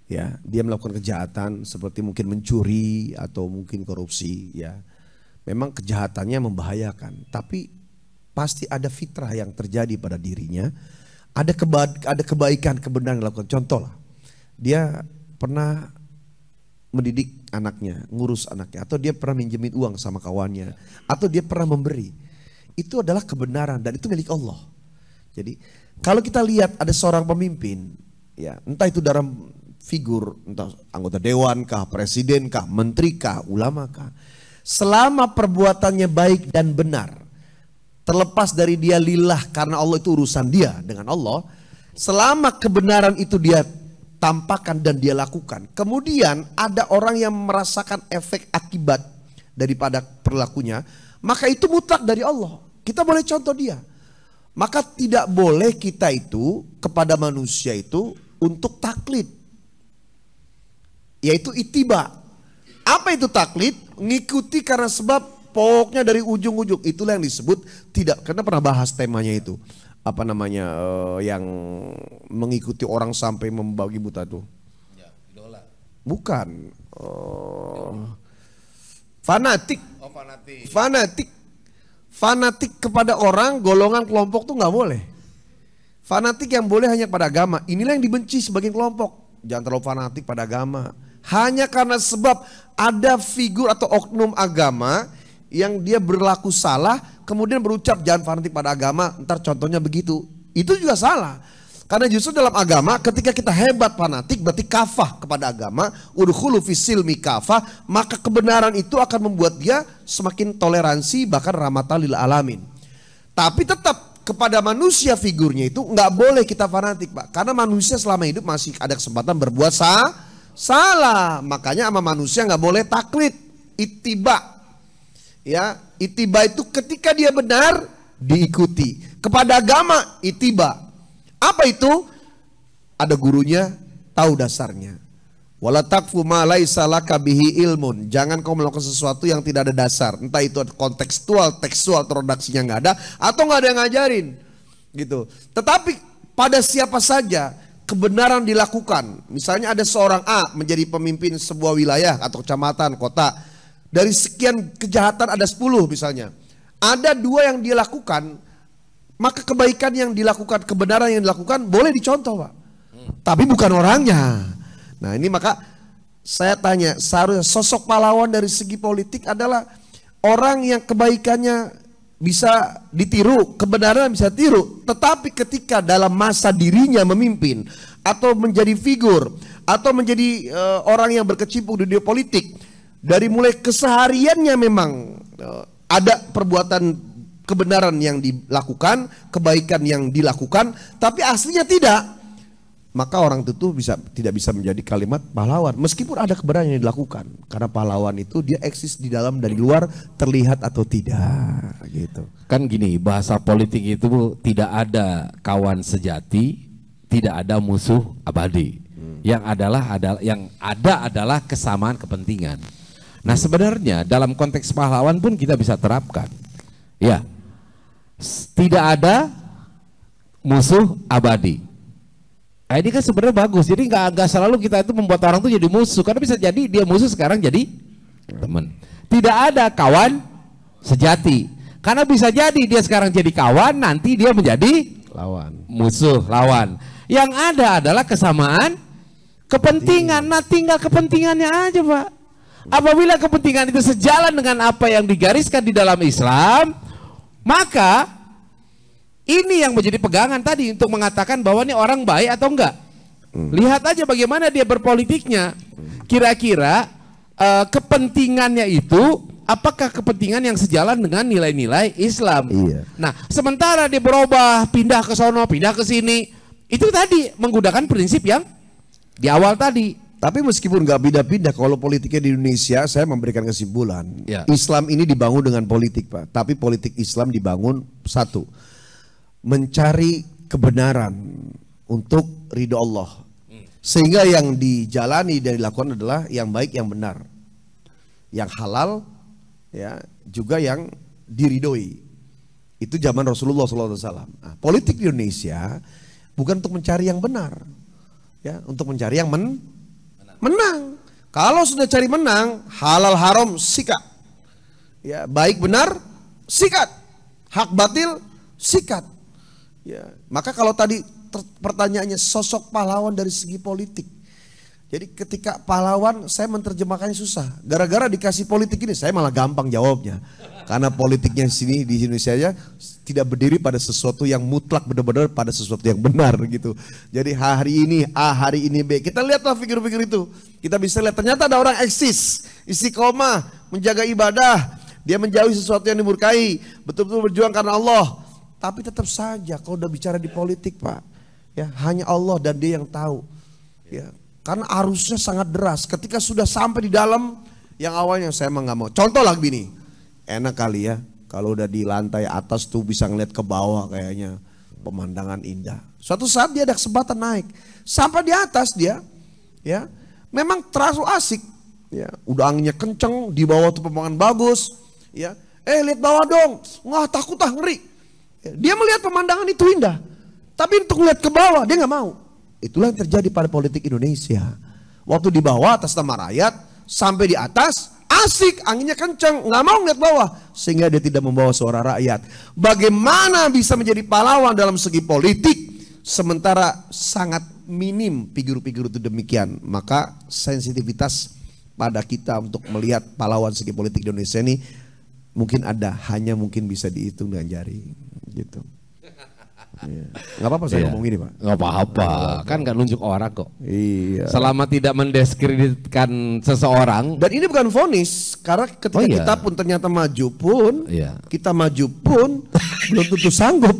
ya, dia melakukan kejahatan seperti mungkin mencuri atau mungkin korupsi, ya, memang kejahatannya membahayakan, tapi pasti ada fitrah yang terjadi pada dirinya, ada kebaikan, kebenaran yang dilakukan. Contoh lah, dia pernah mendidik anaknya, ngurus anaknya, atau dia pernah minjemin uang sama kawannya, atau dia pernah memberi. Itu adalah kebenaran dan itu milik Allah. Jadi kalau kita lihat ada seorang pemimpin, ya, entah itu dalam figur, entah anggota dewan kah, presiden kah, menteri kah, ulama kah, selama perbuatannya baik dan benar, terlepas dari dia lillah karena Allah itu urusan dia dengan Allah, selama kebenaran itu dia tampakkan dan dia lakukan, kemudian ada orang yang merasakan efek akibat daripada perilakunya, maka itu mutlak dari Allah. Kita boleh contoh dia. Maka tidak boleh kita itu kepada manusia itu untuk taklid, yaitu ittiba. Apa itu taklid? Ngikuti karena sebab pokoknya dari ujung-ujung. Itulah yang disebut tidak, karena pernah bahas temanya itu. Apa namanya yang mengikuti orang sampai membagi buta tuh? Ya, idola. Bukan. Fanatik. Oh, fanatik. Fanatik. Fanatik kepada orang, golongan, kelompok tuh nggak boleh. Fanatik yang boleh hanya pada agama. Inilah yang dibenci sebagian kelompok. Jangan terlalu fanatik pada agama. Hanya karena sebab ada figur atau oknum agama yang dia berlaku salah, kemudian berucap jangan fanatik pada agama, ntar contohnya begitu. Itu juga salah. Karena justru dalam agama ketika kita hebat fanatik berarti kafah kepada agama, udkhulu fisilmi kafah, maka kebenaran itu akan membuat dia semakin toleransi bahkan rahmatan lil alamin. Tapi tetap kepada manusia figurnya itu nggak boleh kita fanatik, Pak. Karena manusia selama hidup masih ada kesempatan berbuat salah. Makanya sama manusia nggak boleh taklid, ittiba. Ya, ittiba itu ketika dia benar diikuti. Kepada agama ittiba. Apa itu? Ada gurunya, tahu dasarnya. Wala taqfu ma laisa laka bihi ilmun. Jangan kau melakukan sesuatu yang tidak ada dasar. Entah itu kontekstual, tekstual, atau redaksinya nggak ada, atau nggak ada yang ngajarin, gitu. Tetapi pada siapa saja kebenaran dilakukan. Misalnya ada seorang A menjadi pemimpin sebuah wilayah atau kecamatan, kota. Dari sekian kejahatan ada 10 misalnya. Ada 2 yang dia lakukan. Maka kebaikan yang dilakukan, kebenaran yang dilakukan boleh dicontoh, Pak. Tapi bukan orangnya. Nah, ini maka saya tanya, seharusnya sosok pahlawan dari segi politik adalah orang yang kebaikannya bisa ditiru, kebenaran bisa tiru, tetapi ketika dalam masa dirinya memimpin atau menjadi figur atau menjadi orang yang berkecimpung di dunia politik, dari mulai kesehariannya memang ada perbuatan kebenaran yang dilakukan, kebaikan yang dilakukan, tapi aslinya tidak, maka orang itu tidak bisa menjadi kalimat pahlawan meskipun ada kebenaran yang dilakukan, karena pahlawan itu dia eksis di dalam dari luar, terlihat atau tidak gitu.
Kan gini, bahasa politik itu tidak ada kawan sejati, tidak ada musuh abadi. Yang adalah kesamaan kepentingan. Nah, sebenarnya dalam konteks pahlawan pun kita bisa terapkan. Ya. Tidak ada musuh abadi. Nah, ini kan sebenarnya bagus. Jadi nggak selalu kita itu membuat orang tuh jadi musuh, karena bisa jadi dia musuh sekarang jadi teman. Tidak ada kawan sejati, karena bisa jadi dia sekarang jadi kawan, nanti dia menjadi musuh lawan. Yang ada adalah kesamaan kepentingan. Nah, tinggal kepentingannya aja, Pak. Apabila kepentingan itu sejalan dengan apa yang digariskan di dalam Islam, maka ini yang menjadi pegangan tadi untuk mengatakan bahwa ini orang baik atau enggak. Lihat aja bagaimana dia berpolitiknya. Kira-kira kepentingannya itu apakah kepentingan yang sejalan dengan nilai-nilai Islam.
Iya.
Nah, sementara dia berubah, pindah ke sono, pindah ke sini, itu tadi menggunakan prinsip yang di awal tadi.
Tapi meskipun nggak pindah-pindah, kalau politiknya di Indonesia, saya memberikan kesimpulan,
Ya.
Islam ini dibangun dengan politik, Pak. Tapi politik Islam dibangun satu, mencari kebenaran untuk ridho Allah, sehingga yang dijalani dan dilakukan adalah yang baik, yang benar, yang halal, ya, juga yang diridhoi. Itu zaman Rasulullah SAW. Nah, politik di Indonesia bukan untuk mencari yang benar, ya, untuk mencari yang menang. Kalau sudah cari menang, halal haram sikat, ya, baik benar sikat, hak batil sikat. Ya, maka kalau tadi pertanyaannya sosok pahlawan dari segi politik. Jadi ketika pahlawan saya menerjemahkannya susah. Gara-gara dikasih politik ini saya malah gampang jawabnya. Karena politiknya sini di Indonesia aja tidak berdiri pada sesuatu yang mutlak, benar-benar pada sesuatu yang benar gitu. Jadi hari ini A, hari ini B. Kita lihatlah figur-figur itu. Kita bisa lihat ternyata ada orang eksis, istiqomah, menjaga ibadah, dia menjauhi sesuatu yang dimurkai, betul-betul berjuang karena Allah. Tapi tetap saja kalau udah bicara di politik, Pak, ya, hanya Allah dan dia yang tahu, ya, karena arusnya sangat deras. Ketika sudah sampai di dalam, yang awalnya saya emang nggak mau. Contoh lagi nih, enak kali ya kalau udah di lantai atas tuh bisa ngeliat ke bawah, kayaknya pemandangan indah. Suatu saat dia ada kesempatan naik, sampai di atas dia, ya, memang terlalu asik, ya, udah anginnya kenceng, di bawah tuh pemandangan bagus, ya, lihat bawah dong, wah takut ngeri. Dia melihat pemandangan itu indah, tapi untuk melihat ke bawah dia nggak mau. Itulah yang terjadi pada politik Indonesia. Waktu di bawah atas nama rakyat, sampai di atas asik, anginnya kencang, nggak mau ngeliat bawah, sehingga dia tidak membawa suara rakyat. Bagaimana bisa menjadi pahlawan dalam segi politik, sementara sangat minim figur-figur itu demikian? Maka sensitivitas pada kita untuk melihat pahlawan segi politik Indonesia ini mungkin ada, hanya mungkin bisa dihitung dengan jari. Gitu. Iya. Gak apa-apa saya ngomong ini, Pak.
Gak apa-apa, kan gak nunjuk orang kok.
Iya.
Selama tidak mendiskreditkan seseorang.
Dan ini bukan vonis, karena ketika kita pun ternyata maju pun, kita maju pun belum tentu sanggup.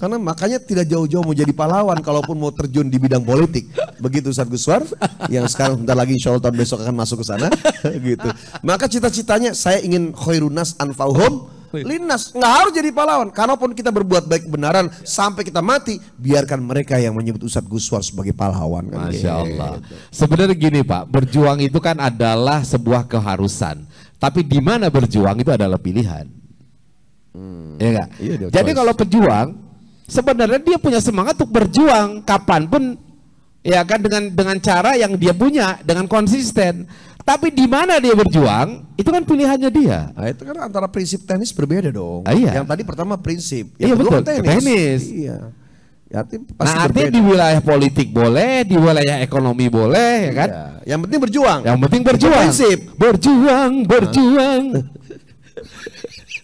Karena makanya tidak jauh-jauh mau jadi pahlawan kalaupun mau terjun di bidang politik. Begitu Ustaz Guswar yang sekarang bentar lagi insya Allah tahun besok akan masuk ke sana. Gitu. Maka cita-citanya saya ingin khairunas anfa'uhum linnas. Nggak harus jadi pahlawan. Kalaupun kita berbuat baik kebenaran sampai kita mati, biarkan mereka yang menyebut Ustaz Guswar sebagai pahlawan.
Masya Allah. Sebenarnya gini Pak, berjuang itu kan adalah sebuah keharusan. Tapi di mana berjuang itu adalah pilihan. Ya enggak?
Iya,
jadi kalau pejuang sebenarnya dia punya semangat untuk berjuang kapanpun, ya kan, dengan cara yang dia punya, dengan konsisten. Tapi di mana dia berjuang itu kan pilihannya dia.
Nah, itu kan antara prinsip teknis berbeda dong.
Iya.
Yang tadi pertama prinsip,
Iya
yang kedua
betul,
teknis. Iya. Ya,
nah artinya di wilayah politik boleh, di wilayah ekonomi boleh, ya kan?
Iya. Yang penting berjuang.
Yang penting berjuang.
Prinsip.
Berjuang.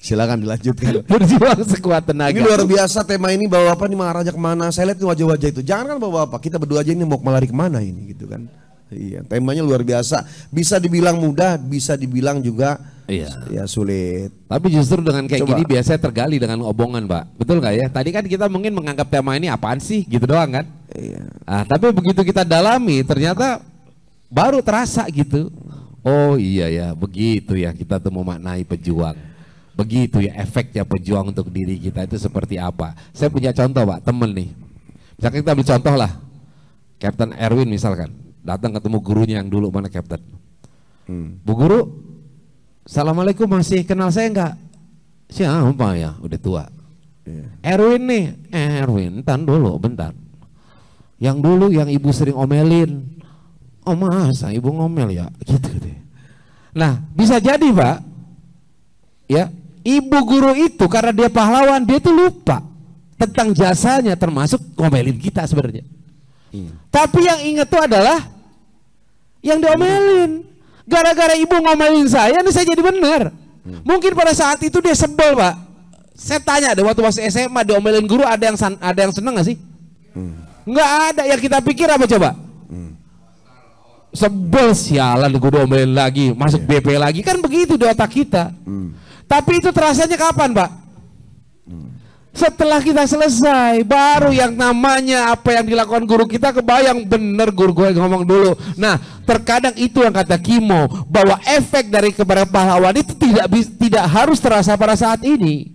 Silakan dilanjutkan.
Berjuang sekuat tenaga.
Ini luar biasa tema ini, bawa Bapak nih mengarahnya kemana? Saya lihat nih wajah-wajah itu. Jangan kan bawa Bapak, kita berdua aja ini mau melari kemana ini gitu kan? Iya, temanya luar biasa. Bisa dibilang mudah, bisa dibilang juga ya sulit.
Tapi justru dengan kayak
Coba.
gini biasanya tergali dengan obongan, Pak. Betul nggak ya? Tadi kan kita mungkin menganggap tema ini apaan sih, gitu doang kan?
Iya.
Tapi begitu kita dalami, ternyata baru terasa gitu. Oh iya ya, begitu ya kita tuh memaknai pejuang. Begitu ya efeknya pejuang untuk diri kita itu seperti apa. Saya punya contoh, Pak, temen nih. Misalkan kita ambil contoh lah, Kapten Erwin misalkan. Datang ketemu gurunya yang dulu, mana Kapten. Bu guru, assalamualaikum, masih kenal saya enggak? Siapa ya? Udah tua. Erwin nih, Erwin, tahan dulu bentar. Yang dulu yang ibu sering omelin. Oh masa ibu ngomel ya? Gitu deh. Nah bisa jadi Pak, ya ibu guru itu karena dia pahlawan, dia tuh lupa tentang jasanya, termasuk ngomelin kita sebenarnya. Tapi yang inget tuh adalah yang diomelin. Gara-gara ibu ngomelin saya, nih saya jadi benar. Mungkin pada saat itu dia sebel, Pak. Saya tanya deh, waktu masih SMA diomelin guru, ada yang seneng gak sih? Nggak ada. Yang kita pikir apa coba? Sebel, sialan gue diomelin lagi, masuk BP lagi, kan begitu di otak kita. Tapi itu terasanya kapan, Pak? Setelah kita selesai, baru yang namanya apa yang dilakukan guru kita kebayang, bener guru gue ngomong dulu. Nah, terkadang itu yang kata Kimo, bahwa efek dari kepada pahlawan itu tidak harus terasa pada saat ini,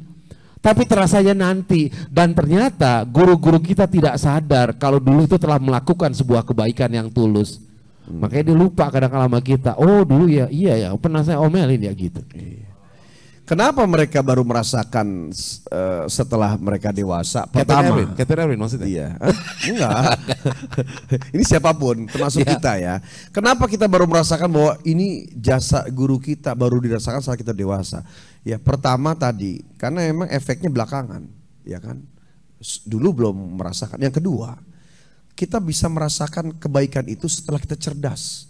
tapi terasanya nanti. Dan ternyata guru-guru kita tidak sadar kalau dulu itu telah melakukan sebuah kebaikan yang tulus. Makanya dia lupa kadang-kadang sama kita. Oh dulu ya, iya ya, pernah saya omelin ya gitu.
Kenapa mereka baru merasakan setelah mereka dewasa? Pertama,
Kapten Erwin maksudnya?
Iya, enggak. Ini siapapun, termasuk kita ya. Kenapa kita baru merasakan bahwa ini jasa guru kita baru dirasakan saat kita dewasa? Ya pertama tadi, karena emang efeknya belakangan, ya kan? Dulu belum merasakan. Yang kedua, kita bisa merasakan kebaikan itu setelah kita cerdas.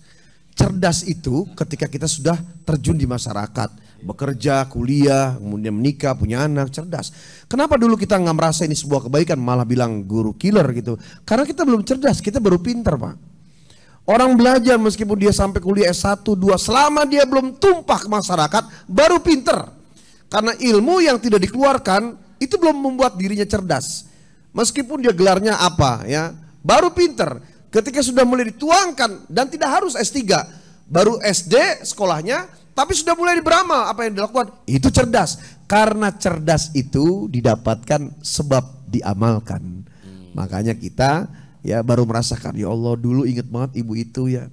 Cerdas itu ketika kita sudah terjun di masyarakat, bekerja, kuliah, kemudian menikah, punya anak, cerdas. Kenapa dulu kita nggak merasa ini sebuah kebaikan, malah bilang guru killer gitu? Karena kita belum cerdas, kita baru pinter, Pak. Orang belajar meskipun dia sampai kuliah S1, 2, selama dia belum tumpah ke masyarakat, baru pinter. Karena ilmu yang tidak dikeluarkan, itu belum membuat dirinya cerdas. Meskipun dia gelarnya apa ya, baru pinter. Ketika sudah mulai dituangkan dan tidak harus S3, baru SD sekolahnya, tapi sudah mulai beramal apa yang dilakukan, itu cerdas. Karena cerdas itu didapatkan sebab diamalkan. Makanya kita ya baru merasakan, ya Allah dulu inget banget ibu itu ya.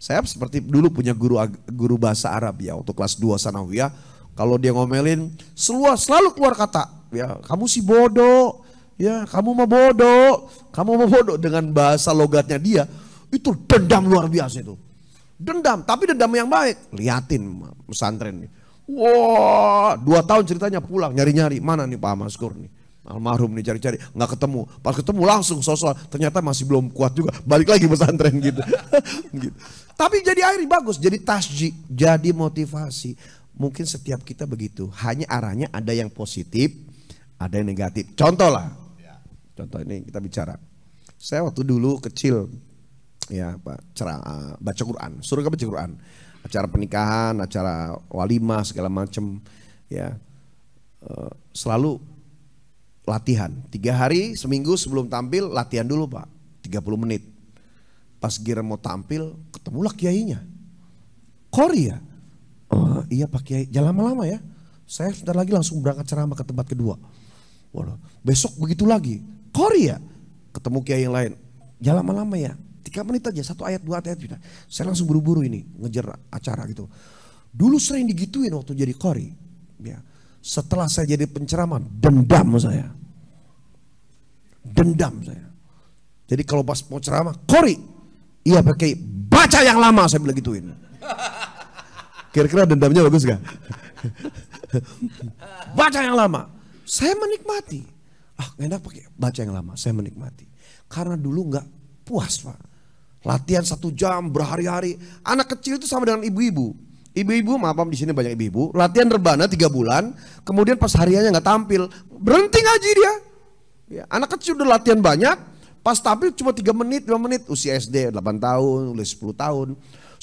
Saya seperti dulu punya guru bahasa Arab ya, waktu kelas 2 sanawiyah, kalau dia ngomelin selalu keluar kata, ya kamu si bodoh. Ya kamu mau bodoh dengan bahasa logatnya dia, itu dendam luar biasa itu. Dendam, tapi dendam yang baik. Liatin pesantren nih. Wah, 2 tahun ceritanya pulang nyari-nyari, mana nih Pak Maskur nih. Almarhum nih cari-cari, nggak ketemu. Pas ketemu langsung sosok, ternyata masih belum kuat juga. Balik lagi pesantren gitu. Gitu. Tapi jadi akhirnya bagus, jadi tasjik, jadi motivasi. Mungkin setiap kita begitu, hanya arahnya ada yang positif, ada yang negatif. Contoh lah. Contoh ini kita bicara. Saya waktu dulu kecil ya Pak, baca Quran, suruh baca Quran. Acara pernikahan, acara walimah segala macam ya. Selalu latihan. 3 hari seminggu sebelum tampil latihan dulu Pak. 30 menit. Pas gira mau tampil ketemulah kiainya. Qori ya? Oh, iya Pak Kiai, jangan lama-lama ya. Saya sebentar lagi langsung berangkat ceramah ke tempat kedua. Waduh, besok begitu lagi. Qori ya? Ketemu kiai yang lain. Jangan lama-lama ya. 3 menit aja, 1 ayat 2 ayat. Saya langsung buru-buru ini ngejar acara gitu. Dulu sering digituin waktu jadi qori. Ya. Setelah saya jadi penceramah, dendam saya. Dendam saya. Jadi kalau pas mau ceramah, qori. Iya pakai baca yang lama, saya bilang gituin. Kira-kira dendamnya bagus gak? Baca yang lama. Saya menikmati. Enak pakai baca yang lama, saya menikmati. Karena dulu nggak puas Pak. Latihan 1 jam berhari-hari. Anak kecil itu sama dengan ibu-ibu. Ibu-ibu, maaf di sini banyak ibu-ibu, latihan rebana 3 bulan, kemudian pas hariannya nggak tampil, berhenti ngaji dia. Ya, anak kecil udah latihan banyak, pas tampil cuma 3 menit, 5 menit, usia SD 8 tahun, udah 10 tahun.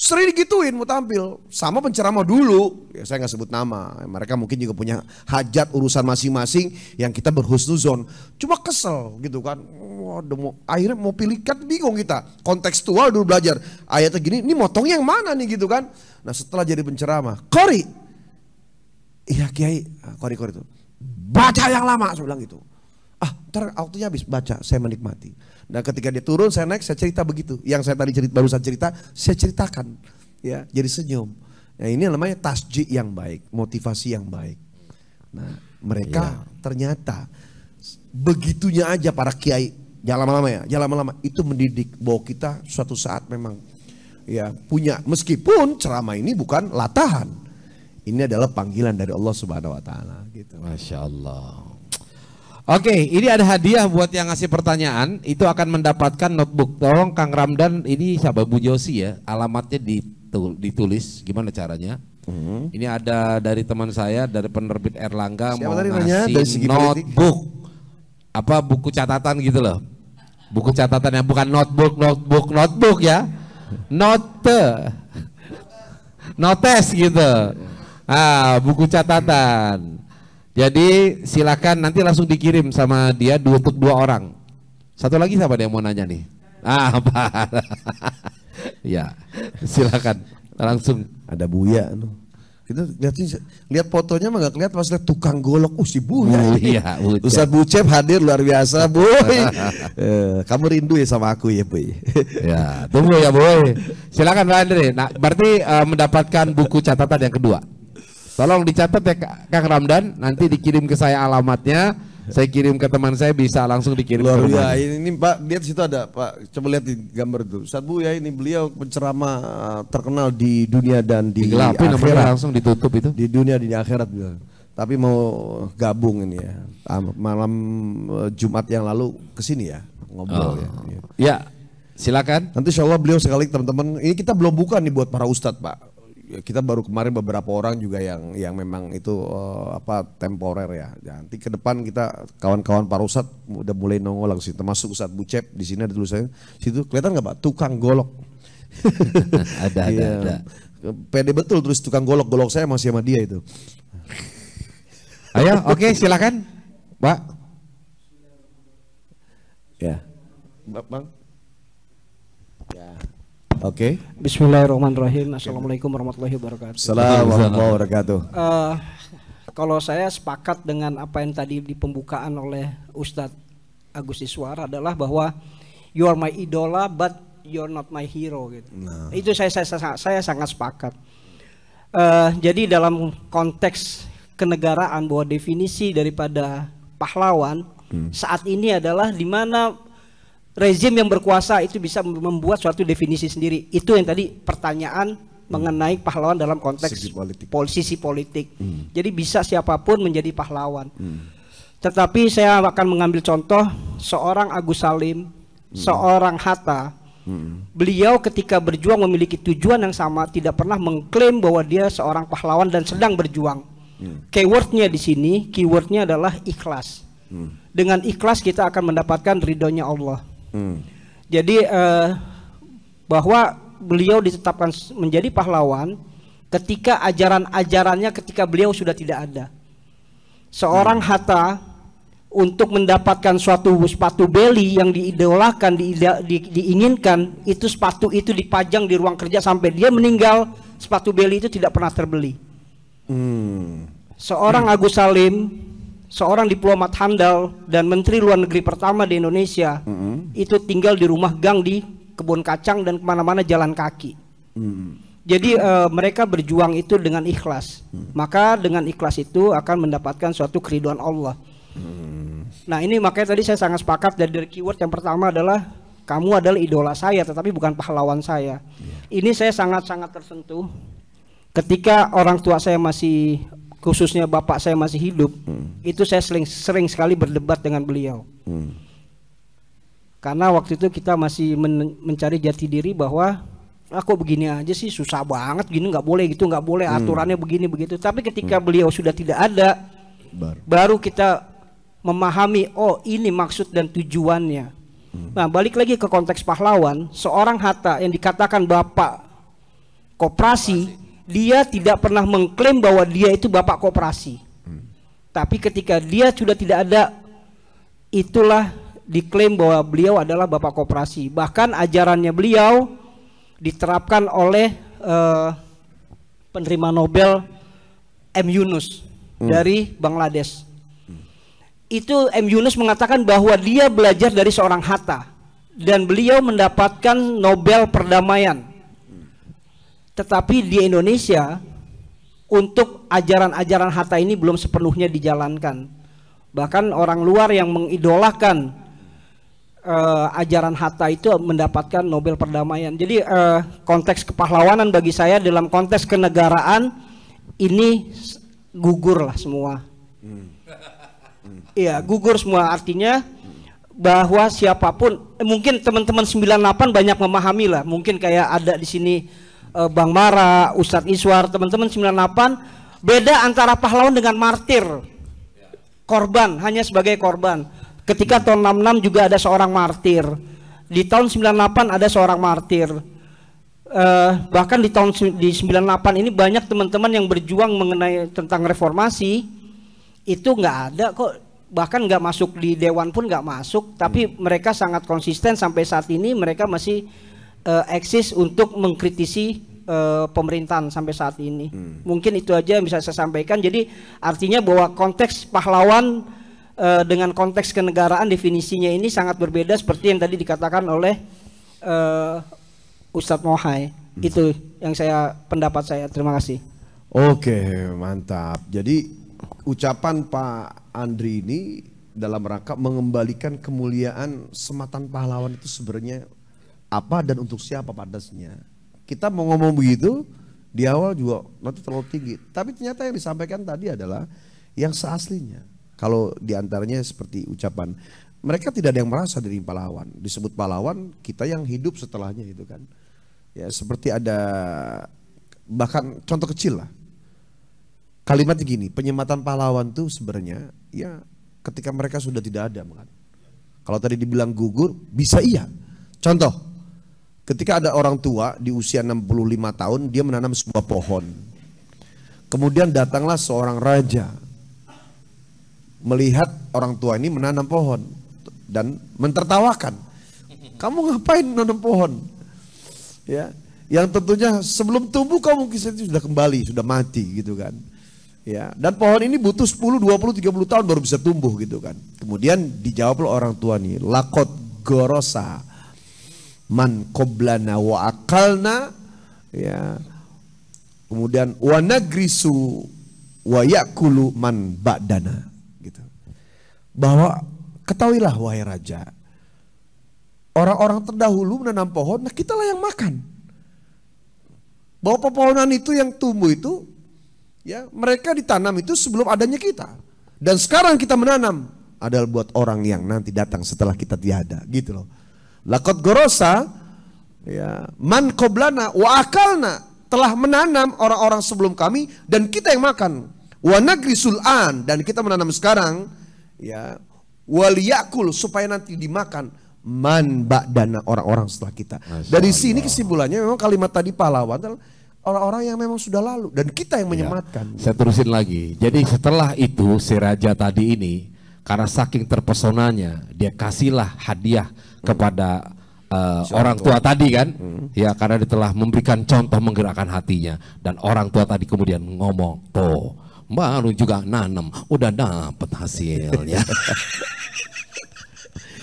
Sering digituin mau tampil, sama penceramah dulu, ya saya nggak sebut nama, mereka mungkin juga punya hajat urusan masing-masing yang kita berhusnuzon, cuma kesel gitu kan, waduh, akhirnya mau pilih kan bingung kita, kontekstual dulu belajar, ayatnya gini, ini motongnya yang mana nih gitu kan, nah setelah jadi penceramah, Qori, iya Kiai, Qori itu, baca yang lama, saya bilang gitu, ntar waktunya habis baca, saya menikmati. Nah ketika dia turun, saya naik, saya cerita begitu. Yang saya tadi barusan cerita, saya ceritakan. Ya, jadi senyum. Nah ini namanya tasjih yang baik, motivasi yang baik. Nah mereka ternyata begitunya aja para kiai, jangan lama-lama ya, jangan lama-lama. Itu mendidik bahwa kita suatu saat memang ya punya, meskipun ceramah ini bukan latahan. Ini adalah panggilan dari Allah Subhanahu Wa Taala. Gitu.
Masya Allah. Oke, ini ada hadiah buat yang ngasih pertanyaan. Itu akan mendapatkan notebook. Tolong Kang Ramdan, ini sahabat Bu Josi ya, alamatnya ditulis. Gimana caranya? Ini ada dari teman saya, dari penerbit Erlangga.
Siapa
mau
tadi nanya? Dari
ngasih
segi
notebook. Apa buku catatan gitu loh. Buku catatan yang bukan notebook ya. Notes gitu. Buku catatan. Jadi silakan nanti langsung dikirim sama dia untuk 2 orang. Satu lagi siapa yang mau nanya nih? Apa? Ya, silakan langsung.
Ada Buya. Kita lihat fotonya mah nggak kelihatan, pas lihat tukang golok, si Buya.
Iya,
Ustaz Bucep hadir luar biasa, Boy. Kamu rindu ya sama aku ya, Boy.
Ya, tunggu ya, Boy. Silakan Pak Andre. Nah, berarti mendapatkan buku catatan yang kedua. Tolong dicatat ya Kang Ramdan, nanti dikirim ke saya alamatnya, saya kirim ke teman saya, bisa langsung dikirim ke rumah.
Ya, ini Pak, lihat situ ada Pak, coba lihat di gambar itu. Ustaz Buya ini beliau penceramah terkenal di dunia dan di akhirat.
Langsung ditutup itu.
Di dunia di akhirat beliau. Tapi mau gabung ini ya. Malam Jumat yang lalu kesini ya, ngobrol ya.
Ya, silakan.
Nanti insya Allah beliau sekali teman-teman, ini kita belum buka nih buat para ustadz Pak. Kita baru kemarin beberapa orang juga yang memang itu temporer ya. Nanti ke depan kita kawan-kawan para ustadz udah mulai nongol langsung, termasuk Ustadz Bucep di sini ada tulisannya. Situ kelihatan nggak Pak? Tukang golok.
ada.
Pede betul tulis tukang golok saya masih sama dia itu.
Ayo, oke, silakan, Pak.
Ya, Bang. Ya. Oke.
Bismillahirrahmanirrahim. Assalamualaikum warahmatullahi wabarakatuh.
Assalamualaikum warahmatullahi wabarakatuh.
Kalau saya sepakat dengan apa yang tadi di pembukaan oleh Ustadz Agus Iswar adalah bahwa you are my idola but you're not my hero gitu. Nah. Itu saya sangat sepakat. Jadi dalam konteks kenegaraan bahwa definisi daripada pahlawan saat ini adalah di mana rezim yang berkuasa itu bisa membuat suatu definisi sendiri. Itu yang tadi pertanyaan mengenai pahlawan dalam konteks sisi politik. Jadi bisa siapapun menjadi pahlawan. Tetapi saya akan mengambil contoh seorang Agus Salim, seorang Hatta. Beliau ketika berjuang memiliki tujuan yang sama, tidak pernah mengklaim bahwa dia seorang pahlawan dan sedang berjuang. Keywordnya di sini, keywordnya adalah ikhlas. Dengan ikhlas kita akan mendapatkan ridhonya Allah. Jadi bahwa beliau ditetapkan menjadi pahlawan ketika ajaran-ajarannya ketika beliau sudah tidak ada. Seorang Hatta untuk mendapatkan suatu sepatu beli yang diidolakan, diinginkan, itu sepatu itu dipajang di ruang kerja sampai dia meninggal, sepatu beli itu tidak pernah terbeli. Seorang Agus Salim, seorang diplomat handal dan menteri luar negeri pertama di Indonesia, itu tinggal di rumah gang di kebun kacang dan kemana-mana jalan kaki. Jadi mereka berjuang itu dengan ikhlas. Maka dengan ikhlas itu akan mendapatkan suatu keridhaan Allah. Nah ini makanya tadi saya sangat sepakat dari keyword yang pertama adalah kamu adalah idola saya tetapi bukan pahlawan saya. Ini saya sangat-sangat tersentuh ketika orang tua saya masih, khususnya bapak saya masih hidup. Itu saya sering sekali berdebat dengan beliau. Karena waktu itu kita masih mencari jati diri bahwa kok begini aja sih, susah banget gini, nggak boleh gitu, nggak boleh, aturannya begini begitu. Tapi ketika beliau sudah tidak ada, baru kita memahami, oh ini maksud dan tujuannya. Nah, balik lagi ke konteks pahlawan, seorang Hatta yang dikatakan bapak koperasi, dia tidak pernah mengklaim bahwa dia itu bapak koperasi. Tapi ketika dia sudah tidak ada, itulah diklaim bahwa beliau adalah bapak koperasi. Bahkan ajarannya beliau diterapkan oleh penerima Nobel M. Yunus dari Bangladesh. Itu M. Yunus mengatakan bahwa dia belajar dari seorang Hatta dan beliau mendapatkan Nobel perdamaian. Tetapi di Indonesia untuk ajaran-ajaran Hatta ini belum sepenuhnya dijalankan. Bahkan orang luar yang mengidolakan ajaran Hatta itu mendapatkan Nobel perdamaian. Jadi konteks kepahlawanan bagi saya dalam konteks kenegaraan ini gugur lah semua. Iya, gugur semua, artinya bahwa siapapun, mungkin teman-teman 98 banyak memahami lah, mungkin kayak ada di sini Bang Mara, Ustadz Iswar, teman-teman 98, beda antara pahlawan dengan martir, korban, hanya sebagai korban. Ketika tahun 66 juga ada seorang martir, di tahun 98 ada seorang martir, bahkan di tahun 98 ini banyak teman-teman yang berjuang mengenai tentang reformasi, itu nggak ada kok, bahkan nggak masuk di dewan pun nggak masuk, tapi mereka sangat konsisten sampai saat ini, mereka masih eksis untuk mengkritisi pemerintahan sampai saat ini. Mungkin itu aja yang bisa saya sampaikan. Jadi artinya bahwa konteks pahlawan dengan konteks kenegaraan definisinya ini sangat berbeda seperti yang tadi dikatakan oleh Ustadz Mohai. Itu yang pendapat saya. Terima kasih.
Oke, mantap. Jadi ucapan Pak Andri ini dalam rangka mengembalikan kemuliaan sematan pahlawan itu sebenarnya apa dan untuk siapa pantasnya. Kita mau ngomong begitu di awal juga nanti terlalu tinggi. Tapi ternyata yang disampaikan tadi adalah yang seaslinya. Kalau diantaranya seperti ucapan, mereka tidak ada yang merasa diri pahlawan. Disebut pahlawan, kita yang hidup setelahnya itu kan. Ya seperti ada, bahkan contoh kecil lah. Kalimatnya gini, penyematan pahlawan tuh sebenarnya ya ketika mereka sudah tidak ada. Kalau tadi dibilang gugur, bisa iya. Contoh, ketika ada orang tua di usia 65 tahun, dia menanam sebuah pohon. Kemudian datanglah seorang raja, melihat orang tua ini menanam pohon dan mentertawakan. Kamu ngapain menanam pohon? Ya, yang tentunya sebelum tumbuh kamu kisah itu sudah kembali, sudah mati gitu kan. Ya, dan pohon ini butuh 10, 20, 30 tahun baru bisa tumbuh gitu kan. Kemudian dijawab orang tua nih, lakot gorosa man qoblana wa akalna, ya. Kemudian wa nagrisu wa yakulu man ba'dana, gitu. Bahwa ketahuilah wahai raja, orang-orang terdahulu menanam pohon, nah kitalah yang makan. Bahwa pepohonan itu yang tumbuh itu, ya mereka ditanam itu sebelum adanya kita. Dan sekarang kita menanam adalah buat orang yang nanti datang setelah kita tiada, gitu loh. Lakot gorosa, ya, man qoblana wa akalna, telah menanam orang-orang sebelum kami dan kita yang makan. Wa nagrisul an, dan kita menanam sekarang, ya, waliyakul, supaya nanti dimakan man ba'dana, orang-orang setelah kita. Dari sini kesimpulannya memang kalimat tadi pahlawan orang-orang yang memang sudah lalu dan kita yang menyematkan.
Saya terusin lagi. Jadi setelah itu si raja tadi ini karena saking terpesonanya dia kasihlah hadiah kepada orang tua tadi kan. Ya karena dia telah memberikan contoh menggerakkan hatinya dan orang tua tadi kemudian ngomong, "Tuh, baru juga nanam, udah dapat hasilnya."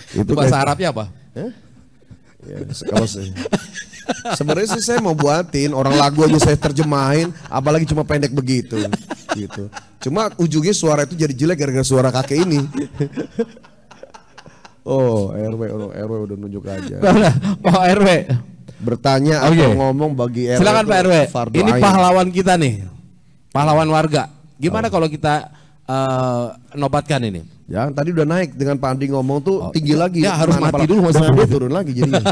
Itu bahasa Arabnya apa?
Ya, kalau sebenarnya sih saya mau buatin orang lagu aja saya terjemahin, apalagi cuma pendek begitu, gitu. Cuma ujungnya suara itu jadi jelek gara-gara suara kakek ini. Oh RW udah nunjuk aja.
Oh RW
bertanya atau ngomong bagi RW.
Silakan Pak RW. Ini
ain.
pahlawan kita nih, pahlawan warga. Gimana kalau kita nobatkan ini?
Ya tadi udah naik dengan Pak Andi ngomong tuh tinggi lagi.
Ya harus mati dulu,
dia turun lagi jadinya.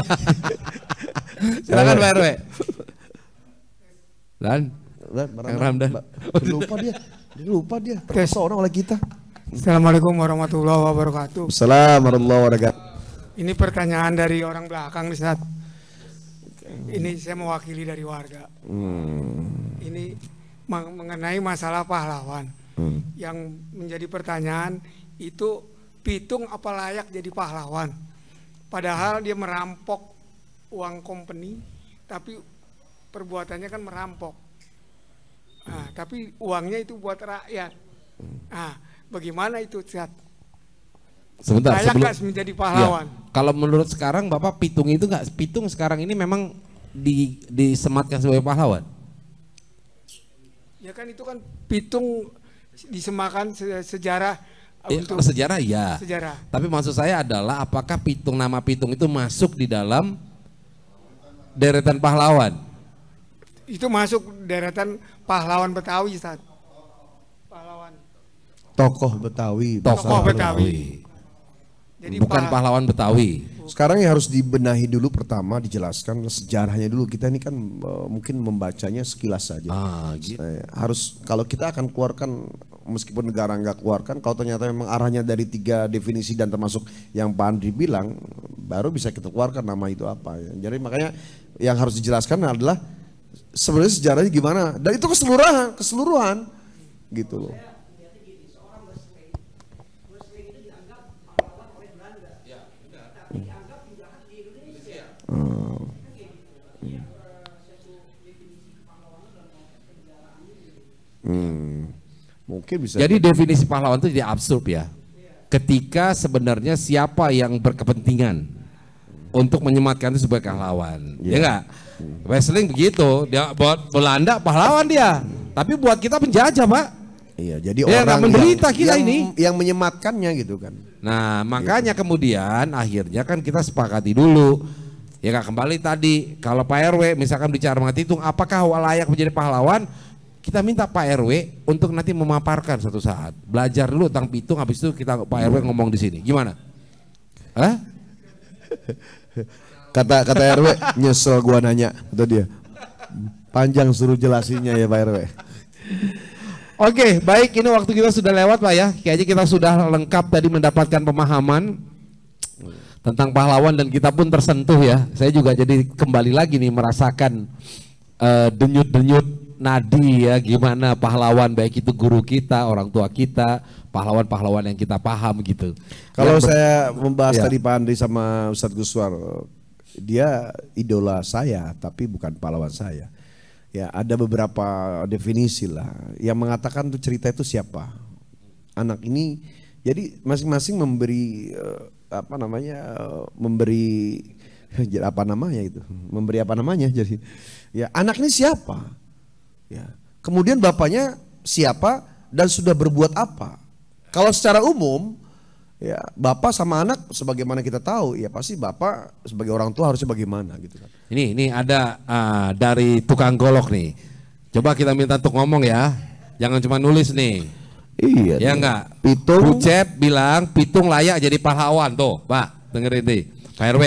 Silakan Pak RW. Dan Kang Ramdan.
Lupa dia. Terpesona oleh kita.
Assalamualaikum warahmatullahi wabarakatuh.
Assalamualaikum warahmatullahi wabarakatuh.
Ini pertanyaan dari orang belakang, Ustaz. Ini saya mewakili dari warga. Ini mengenai masalah pahlawan. Yang menjadi pertanyaan itu, Pitung apa layak jadi pahlawan? Padahal dia merampok uang company, tapi perbuatannya kan merampok. Nah, tapi uangnya itu buat rakyat. Nah, bagaimana itu, Ustaz?
Sebentar,
layak nggak menjadi pahlawan?
Ya, kalau menurut sekarang Bapak Pitung itu nggak, Pitung sekarang ini memang disematkan sebagai pahlawan?
Ya kan itu kan Pitung disemakan sejarah.
Kalau sejarah ya.
Sejarah.
Tapi maksud saya adalah apakah Pitung, nama Pitung itu masuk di dalam deretan pahlawan?
Itu masuk deretan pahlawan Betawi, Ustaz. Pahlawan.
Tokoh Betawi.
Tokoh Betawi.
Jadi bukan pahlawan Betawi.
Sekarang yang harus dibenahi dulu, pertama dijelaskan sejarahnya dulu. Kita ini kan mungkin membacanya sekilas saja.
Gitu.
Harus, kalau kita akan keluarkan, meskipun negara nggak keluarkan, kalau ternyata memang arahnya dari 3 definisi dan termasuk yang Pak Andri bilang, baru bisa kita keluarkan nama itu apa. Jadi makanya yang harus dijelaskan adalah sebenarnya sejarahnya gimana, dan itu keseluruhan gitu loh. Mungkin bisa.
Jadi definisi pahlawan itu jadi absurd ya. Ketika sebenarnya siapa yang berkepentingan untuk menyematkan itu sebagai pahlawan, ya enggak? Wrestling begitu, dia buat Belanda pahlawan dia, tapi buat kita penjajah, Pak.
Iya, jadi
ya,
orang
menderita kita ini
yang menyematkannya gitu kan.
Nah, makanya kemudian akhirnya kan kita sepakati dulu. Ya nggak, kembali tadi, kalau Pak RW misalkan bicara mengenai Pitung, apakah layak menjadi pahlawan? Kita minta Pak RW untuk nanti memaparkan suatu saat. Belajar dulu tentang Pitung, habis itu kita Pak RW ngomong di sini. Gimana? Hah?
Kata RW, nyesel gua nanya, itu dia. Panjang suruh jelasinnya ya Pak RW.
Oke, baik, ini waktu kita sudah lewat Pak ya. Kayaknya kita sudah lengkap tadi mendapatkan pemahaman tentang pahlawan dan kita pun tersentuh ya. Saya juga jadi kembali lagi nih merasakan denyut-denyut nadi ya, gimana pahlawan, baik itu guru kita, orang tua kita, pahlawan-pahlawan yang kita paham gitu.
Kalau saya membahas tadi Pak Andri sama Ustadz Guswar, dia idola saya tapi bukan pahlawan saya. Ya, ada beberapa definisi lah yang mengatakan tuh cerita itu siapa. Anak ini, jadi masing-masing memberi memberi apa namanya jadi ya, anak ini siapa? Ya. Kemudian bapaknya siapa dan sudah berbuat apa? Kalau secara umum ya, bapak sama anak sebagaimana kita tahu ya, pasti bapak sebagai orang tua harusnya bagaimana gitu kan.
Ini ada dari tukang golok nih. Coba kita minta untuk ngomong ya. Jangan cuma nulis nih.
Iya.
Ya enggak?
Pitung.
Bucep bilang Pitung layak jadi pahlawan tuh, Pak. Dengerin nih. Pak RW.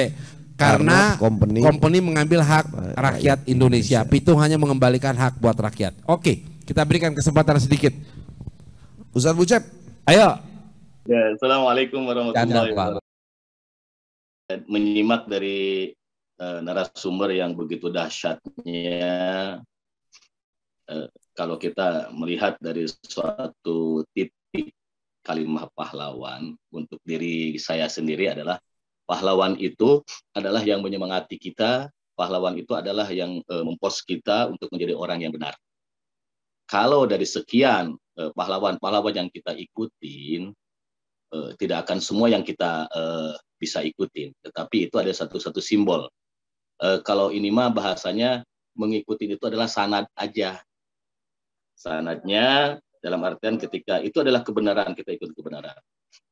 Karena company mengambil hak rakyat Indonesia. Pitung hanya mengembalikan hak buat rakyat. Oke, kita berikan kesempatan sedikit.
Ustaz Bucep,
ayo.
Ya, Assalamualaikum warahmatullahi wabarakatuh. Menyimak dari narasumber yang begitu dahsyatnya, kalau kita melihat dari suatu titik kalimat pahlawan, untuk diri saya sendiri adalah pahlawan itu adalah yang menyemangati kita, pahlawan itu adalah yang mempos kita untuk menjadi orang yang benar. Kalau dari sekian pahlawan-pahlawan yang kita ikutin, tidak akan semua yang kita bisa ikutin, tetapi itu ada satu-satu simbol. Kalau ini mah bahasanya mengikuti itu adalah sanad aja. Sanadnya dalam artian ketika itu adalah kebenaran, kita ikut kebenaran.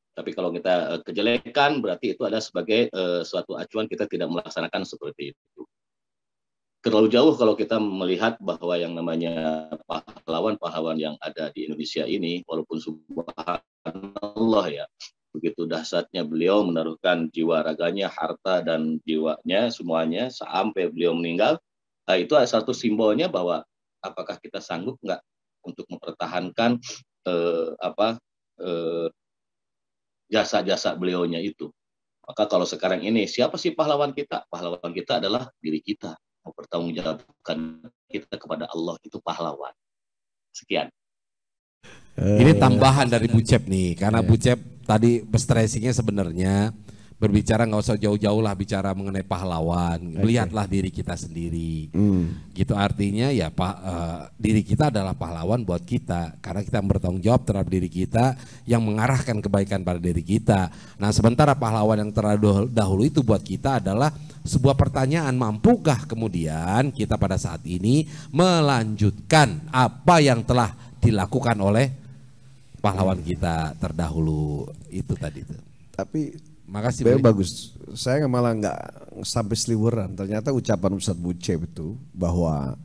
Tapi kalau kita kejelekan, berarti itu adalah sebagai suatu acuan kita tidak melaksanakan seperti itu. Terlalu jauh kalau kita melihat bahwa yang namanya pahlawan-pahlawan yang ada di Indonesia ini, walaupun subhanallah ya, begitu dahsyatnya beliau menaruhkan jiwa raganya, harta dan jiwanya semuanya sampai beliau meninggal, itu satu simbolnya bahwa apakah kita sanggup nggak untuk mempertahankan jasa-jasa beliaunya itu. Maka kalau sekarang ini, siapa sih pahlawan kita? Pahlawan kita adalah diri kita. Mempertanggungjawabkan kita kepada Allah, itu pahlawan. Sekian.
Ini tambahan dari Bu Cep nih, karena Bu Cep tadi stressingnya sebenarnya berbicara nggak usah jauh-jauh lah bicara mengenai pahlawan, lihatlah diri kita sendiri. Gitu artinya ya diri kita adalah pahlawan buat kita karena kita bertanggung jawab terhadap diri kita yang mengarahkan kebaikan pada diri kita. Nah, sementara pahlawan yang terdahulu itu buat kita adalah sebuah pertanyaan, mampukah kemudian kita pada saat ini melanjutkan apa yang telah dilakukan oleh pahlawan kita terdahulu itu tadi itu.
Tapi
makasih
bagus. Saya malah nggak sampai seliweran. Ternyata ucapan Ustadz Bu Cep itu bahwa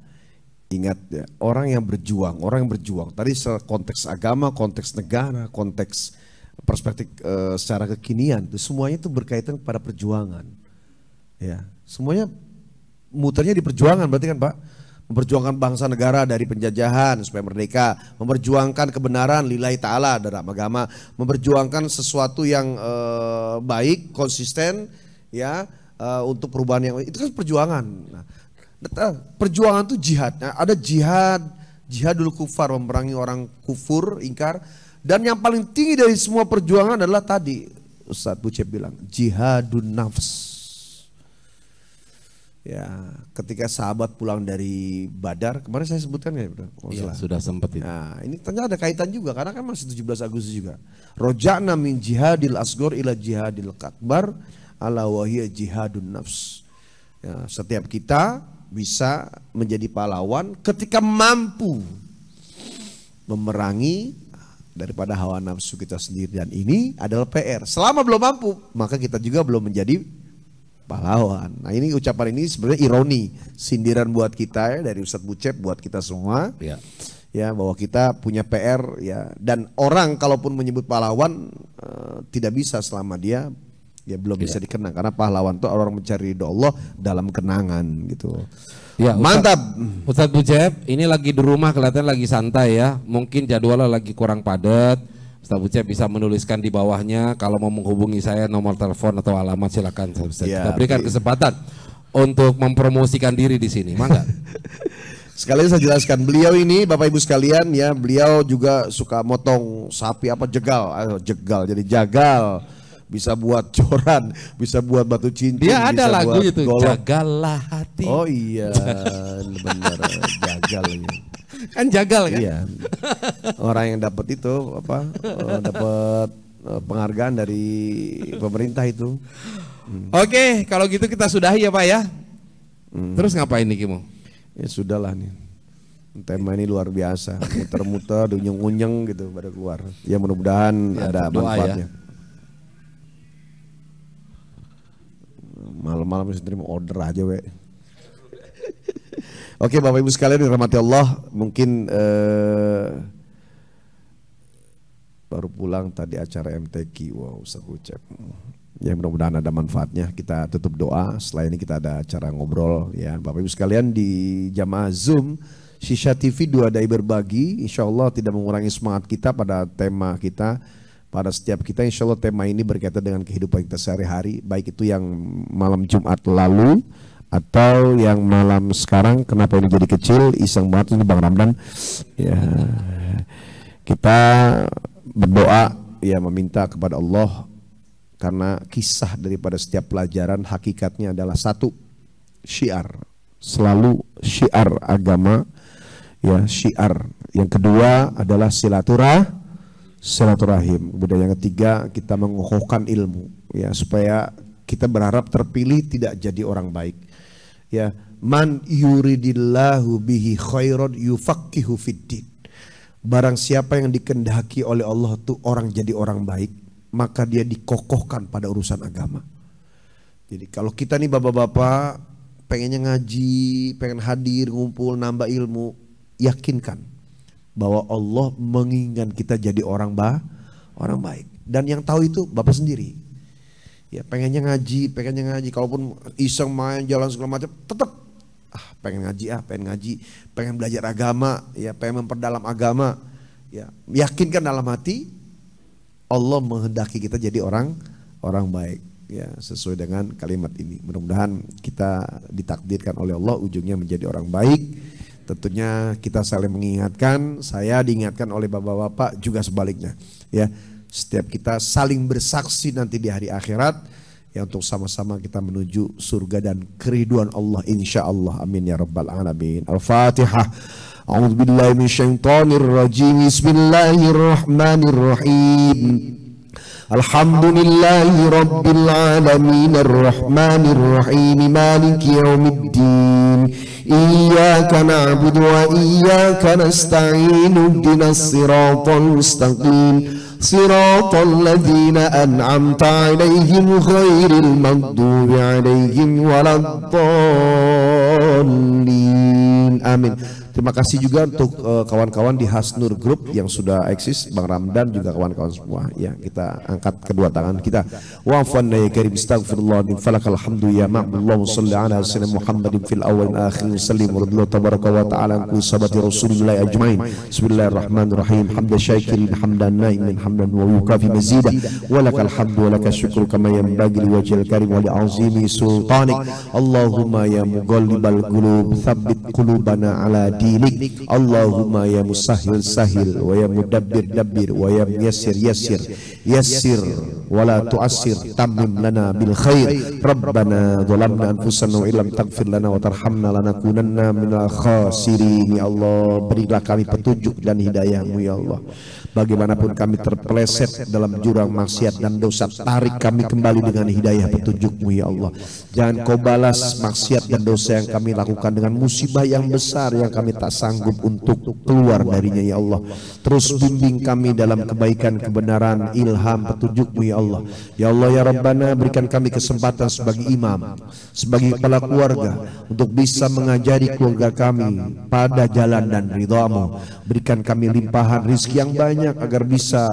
ingat ya, orang yang berjuang. Tadi konteks agama, konteks negara, konteks perspektif secara kekinian, itu semuanya itu berkaitan pada perjuangan. Ya, semuanya muternya di perjuangan berarti kan Pak? Memperjuangkan bangsa negara dari penjajahan supaya merdeka, memperjuangkan kebenaran lillahi ta'ala dalam agama, memperjuangkan sesuatu yang baik, konsisten ya untuk perubahan yang itu kan perjuangan. Nah, perjuangan itu jihad. Nah, ada jihadul kufar, memerangi orang kufur, ingkar, dan yang paling tinggi dari semua perjuangan adalah tadi Ustadz Bu Cep bilang jihadun nafs. Ya, ketika sahabat pulang dari Badar, kemarin saya sebutkan ya,
iya, sudah sempat itu.
Nah, ini ternyata ada kaitan juga karena kan masih 17 Agustus juga. Roja'na min jihadil asgor ila jihadil akbar ala wahiyya jihadun nafs. Ya, setiap kita bisa menjadi pahlawan ketika mampu memerangi daripada hawa nafsu kita sendiri, dan ini adalah PR. Selama belum mampu, maka kita juga belum menjadi pahlawan. Nah, ini ucapan ini sebenarnya ironi, sindiran buat kita ya, dari Ustadz Bu Cep buat kita semua. Ya. Ya, bahwa kita punya PR ya, dan orang kalaupun menyebut pahlawan tidak bisa selama dia ya belum bisa dikenang, karena pahlawan itu orang mencari ridho Allah dalam kenangan gitu.
Ya,
mantap.
Ustadz Bu Cep ini lagi di rumah kelihatan lagi santai ya. Mungkin jadwalnya lagi kurang padat. Ustadz Bu Cep bisa menuliskan di bawahnya kalau mau menghubungi saya nomor telepon atau alamat silakan. Kita berikan kesempatan untuk mempromosikan diri di sini, mangga.
Sekalian saya jelaskan, beliau ini Bapak Ibu sekalian ya, beliau juga suka motong sapi apa jegal jadi jagal, bisa buat coran, bisa buat batu cincin.
Dia ada lagu itu,
golok.
Jagallah hati.
Oh iya, benar, jagal ini.
Kan jagal kan?
Iya. Orang yang dapat itu dapat penghargaan dari pemerintah itu.
Oke, kalau gitu kita sudahi ya Pak ya. Terus ngapain nih Kimo?
Ya sudahlah nih. Tema ini luar biasa, muter-muter, unyeng-unyeng gitu pada keluar. Ya mudah-mudahan ya, ada manfaatnya. Ya. Malam-malam bisa terima order aja we. Oke Bapak Ibu sekalian dirahmati Allah, mungkin baru pulang tadi acara MTQ, wow Ustadz Bu Cep. Ya mudah-mudahan ada manfaatnya. Kita tutup doa, setelah ini kita ada acara ngobrol ya Bapak Ibu sekalian di jamaah Zoom Shisha TV 2 Dai Berbagi. Insya Allah tidak mengurangi semangat kita pada tema kita. Pada setiap kita insya Allah tema ini berkaitan dengan kehidupan kita sehari-hari, baik itu yang malam Jumat lalu atau yang malam sekarang. Kenapa ini jadi kecil, iseng banget ini Bang Ramdan ya. Kita berdoa ya, meminta kepada Allah, karena kisah daripada setiap pelajaran hakikatnya adalah satu, syiar, selalu syiar agama ya, syiar. Yang kedua adalah silaturahim. Kemudian yang ketiga kita mengokohkan ilmu ya, supaya kita berharap terpilih tidak jadi orang baik. Ya, man yuridillahu bihi khairan yufaqihu fiddin. Barang siapa yang dikehendaki oleh Allah tuh orang jadi orang baik, maka dia dikokohkan pada urusan agama. Jadi kalau kita nih bapak-bapak pengennya ngaji, pengen hadir, ngumpul, nambah ilmu, yakinkan bahwa Allah menginginkan kita jadi orang baik. Dan yang tahu itu bapak sendiri. Ya pengennya ngaji, kalaupun iseng main jalan segala macam, tetap pengen ngaji, pengen belajar agama, ya pengen memperdalam agama, ya yakinkan dalam hati Allah menghendaki kita jadi orang baik, ya sesuai dengan kalimat ini. Mudah-mudahan kita ditakdirkan oleh Allah ujungnya menjadi orang baik. Tentunya kita saling mengingatkan, saya diingatkan oleh bapak-bapak juga sebaliknya, ya setiap kita saling bersaksi nanti di hari akhirat. Ya untuk sama-sama kita menuju surga dan keriduan Allah insyaallah. Amin ya rabbal alamin. Al-Fatihah. A'udzu billahi minasyaitonir rajim. Bismillahirrahmanirrahim. Alhamdulillahi rabbil alamin arrahmanir rahim maliki yaumiddin. Iyyaka na'budu wa iyyaka nasta'in. Ihdinas siratal mustaqim. صراط الذين أنعمت عليهم غير المغضوب عليهم ولا الضالين. Amin. Terima kasih juga untuk kawan-kawan di Hasnur Group yang sudah eksis, Bang Ramdan juga kawan-kawan semua. Ya, kita angkat kedua tangan kita. Wa afanna ya karim astaghfirullah min falakal hamdu ya ma'budullah salli ala sayyidina Muhammadin fil awwal akhir sallim radhiyallahu tabaraka wa ta'ala an sabati rasulillah ajmain. Bismillahirrahmanirrahim. Hamdan syakirin hamdan naimin hamdan wa yukafi mazida wa lakal hamdu wa lakal syukru kama yanbaghi li wajhil karim wa li azimi sultanik. Allahumma ya muqallibal qulub tsabbit qulubana ala dinik. Allahumma ya musahhil sahil wa ya mudabbir dabbir wa ya yassir yassir yassir wa la tu'assir tammim lana bil khair. Rabbana zalamna anfusana wa illam taghfir lana wa tarhamna lanakunanna minal khasirin. Ya Allah, berilah kami petunjuk dan hidayah-Mu ya Allah. Bagaimanapun kami terpeleset dalam jurang maksiat dan dosa, tarik kami kembali dengan hidayah petunjuk-Mu ya Allah. Jangan Kau balas maksiat dan dosa yang kami lakukan dengan musibah yang besar yang kami tak sanggup untuk keluar darinya ya Allah. Terus bimbing kami dalam kebaikan, kebenaran, ilham, petunjuk-Mu ya Allah. Ya Allah ya Rabbana, berikan kami kesempatan sebagai imam, sebagai kepala keluarga untuk bisa mengajari keluarga kami pada jalan dan ridha-Mu. Berikan kami limpahan rizki yang banyak agar bisa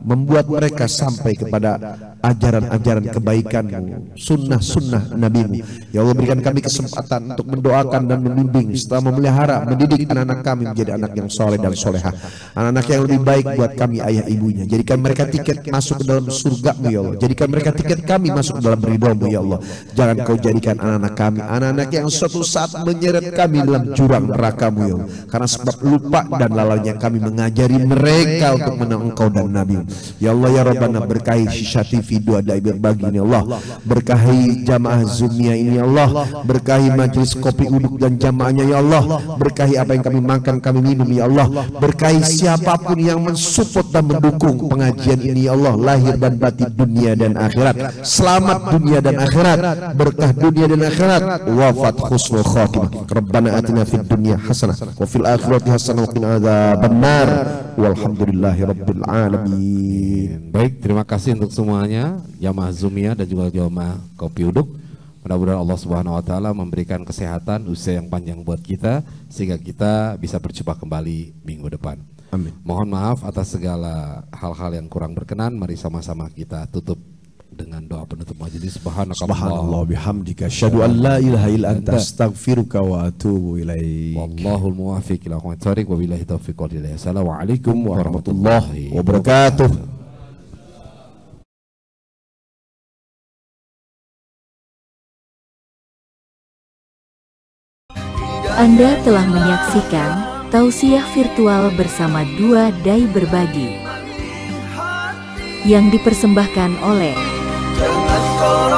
membuat mereka sampai kepada ajaran-ajaran kebaikan-Mu, sunnah-sunnah Nabi-Mu. Ya Allah, berikan kami kesempatan untuk mendoakan dan membimbing setelah memelihara, mendidik anak-anak kami menjadi anak yang soleh dan solehah, anak-anak yang lebih baik buat kami ayah ibunya. Jadikan mereka tiket masuk ke dalam surga-Mu ya Allah. Jadikan mereka tiket kami masuk ke dalam ridha-Mu ya Allah. Jangan Kau jadikan anak-anak kami anak-anak yang suatu saat menyeret kami dalam jurang neraka-Mu ya Allah, karena sebab lupa dan lalainya kami mengajari mereka untuk mengenal Engkau dan Nabi-Mu. Ya Allah ya Rabbana, berkahi Shisha TV 2 Dai Berbagi ini Allah, berkahi jamaah Zoomia ini Allah, berkahi majelis kopi uduk dan jamaahnya ya Allah, berkahi apa yang kami makan kami minum ya Allah, berkahi siapapun yang mensupport dan mendukung pengajian ini ya Allah, lahir dan batin dunia dan akhirat, selamat dunia dan akhirat, berkah dunia dan akhirat, wafat husnul khatimah. Rabbana atina fid dunya hasanah wa fil akhirati hasanah wa qina adzabannar. Walhamdulillahi rabbil alamin.
Baik, terima kasih untuk semuanya, jamaah Zoomia dan juga jamaah Kopi Uduk. Mudah-mudahan Allah Subhanahu wa taala memberikan kesehatan, usia yang panjang buat kita sehingga kita bisa berjumpa kembali minggu depan.
Amin.
Mohon maaf atas segala hal-hal yang kurang berkenan. Mari sama-sama kita tutup dengan doa penutup majelis.
Subhanallah bihamdika asyhadu an la ilaha illa anta astaghfiruka wa atubu ilaik.
Wallahul muwaffiq ila aqwamit thoriq wa billahi taufiq wal hidayah. Assalamualaikum warahmatullahi
wabarakatuh.
Anda telah menyaksikan tausiah virtual bersama 2 Dai Berbagi yang dipersembahkan oleh
Jangan kau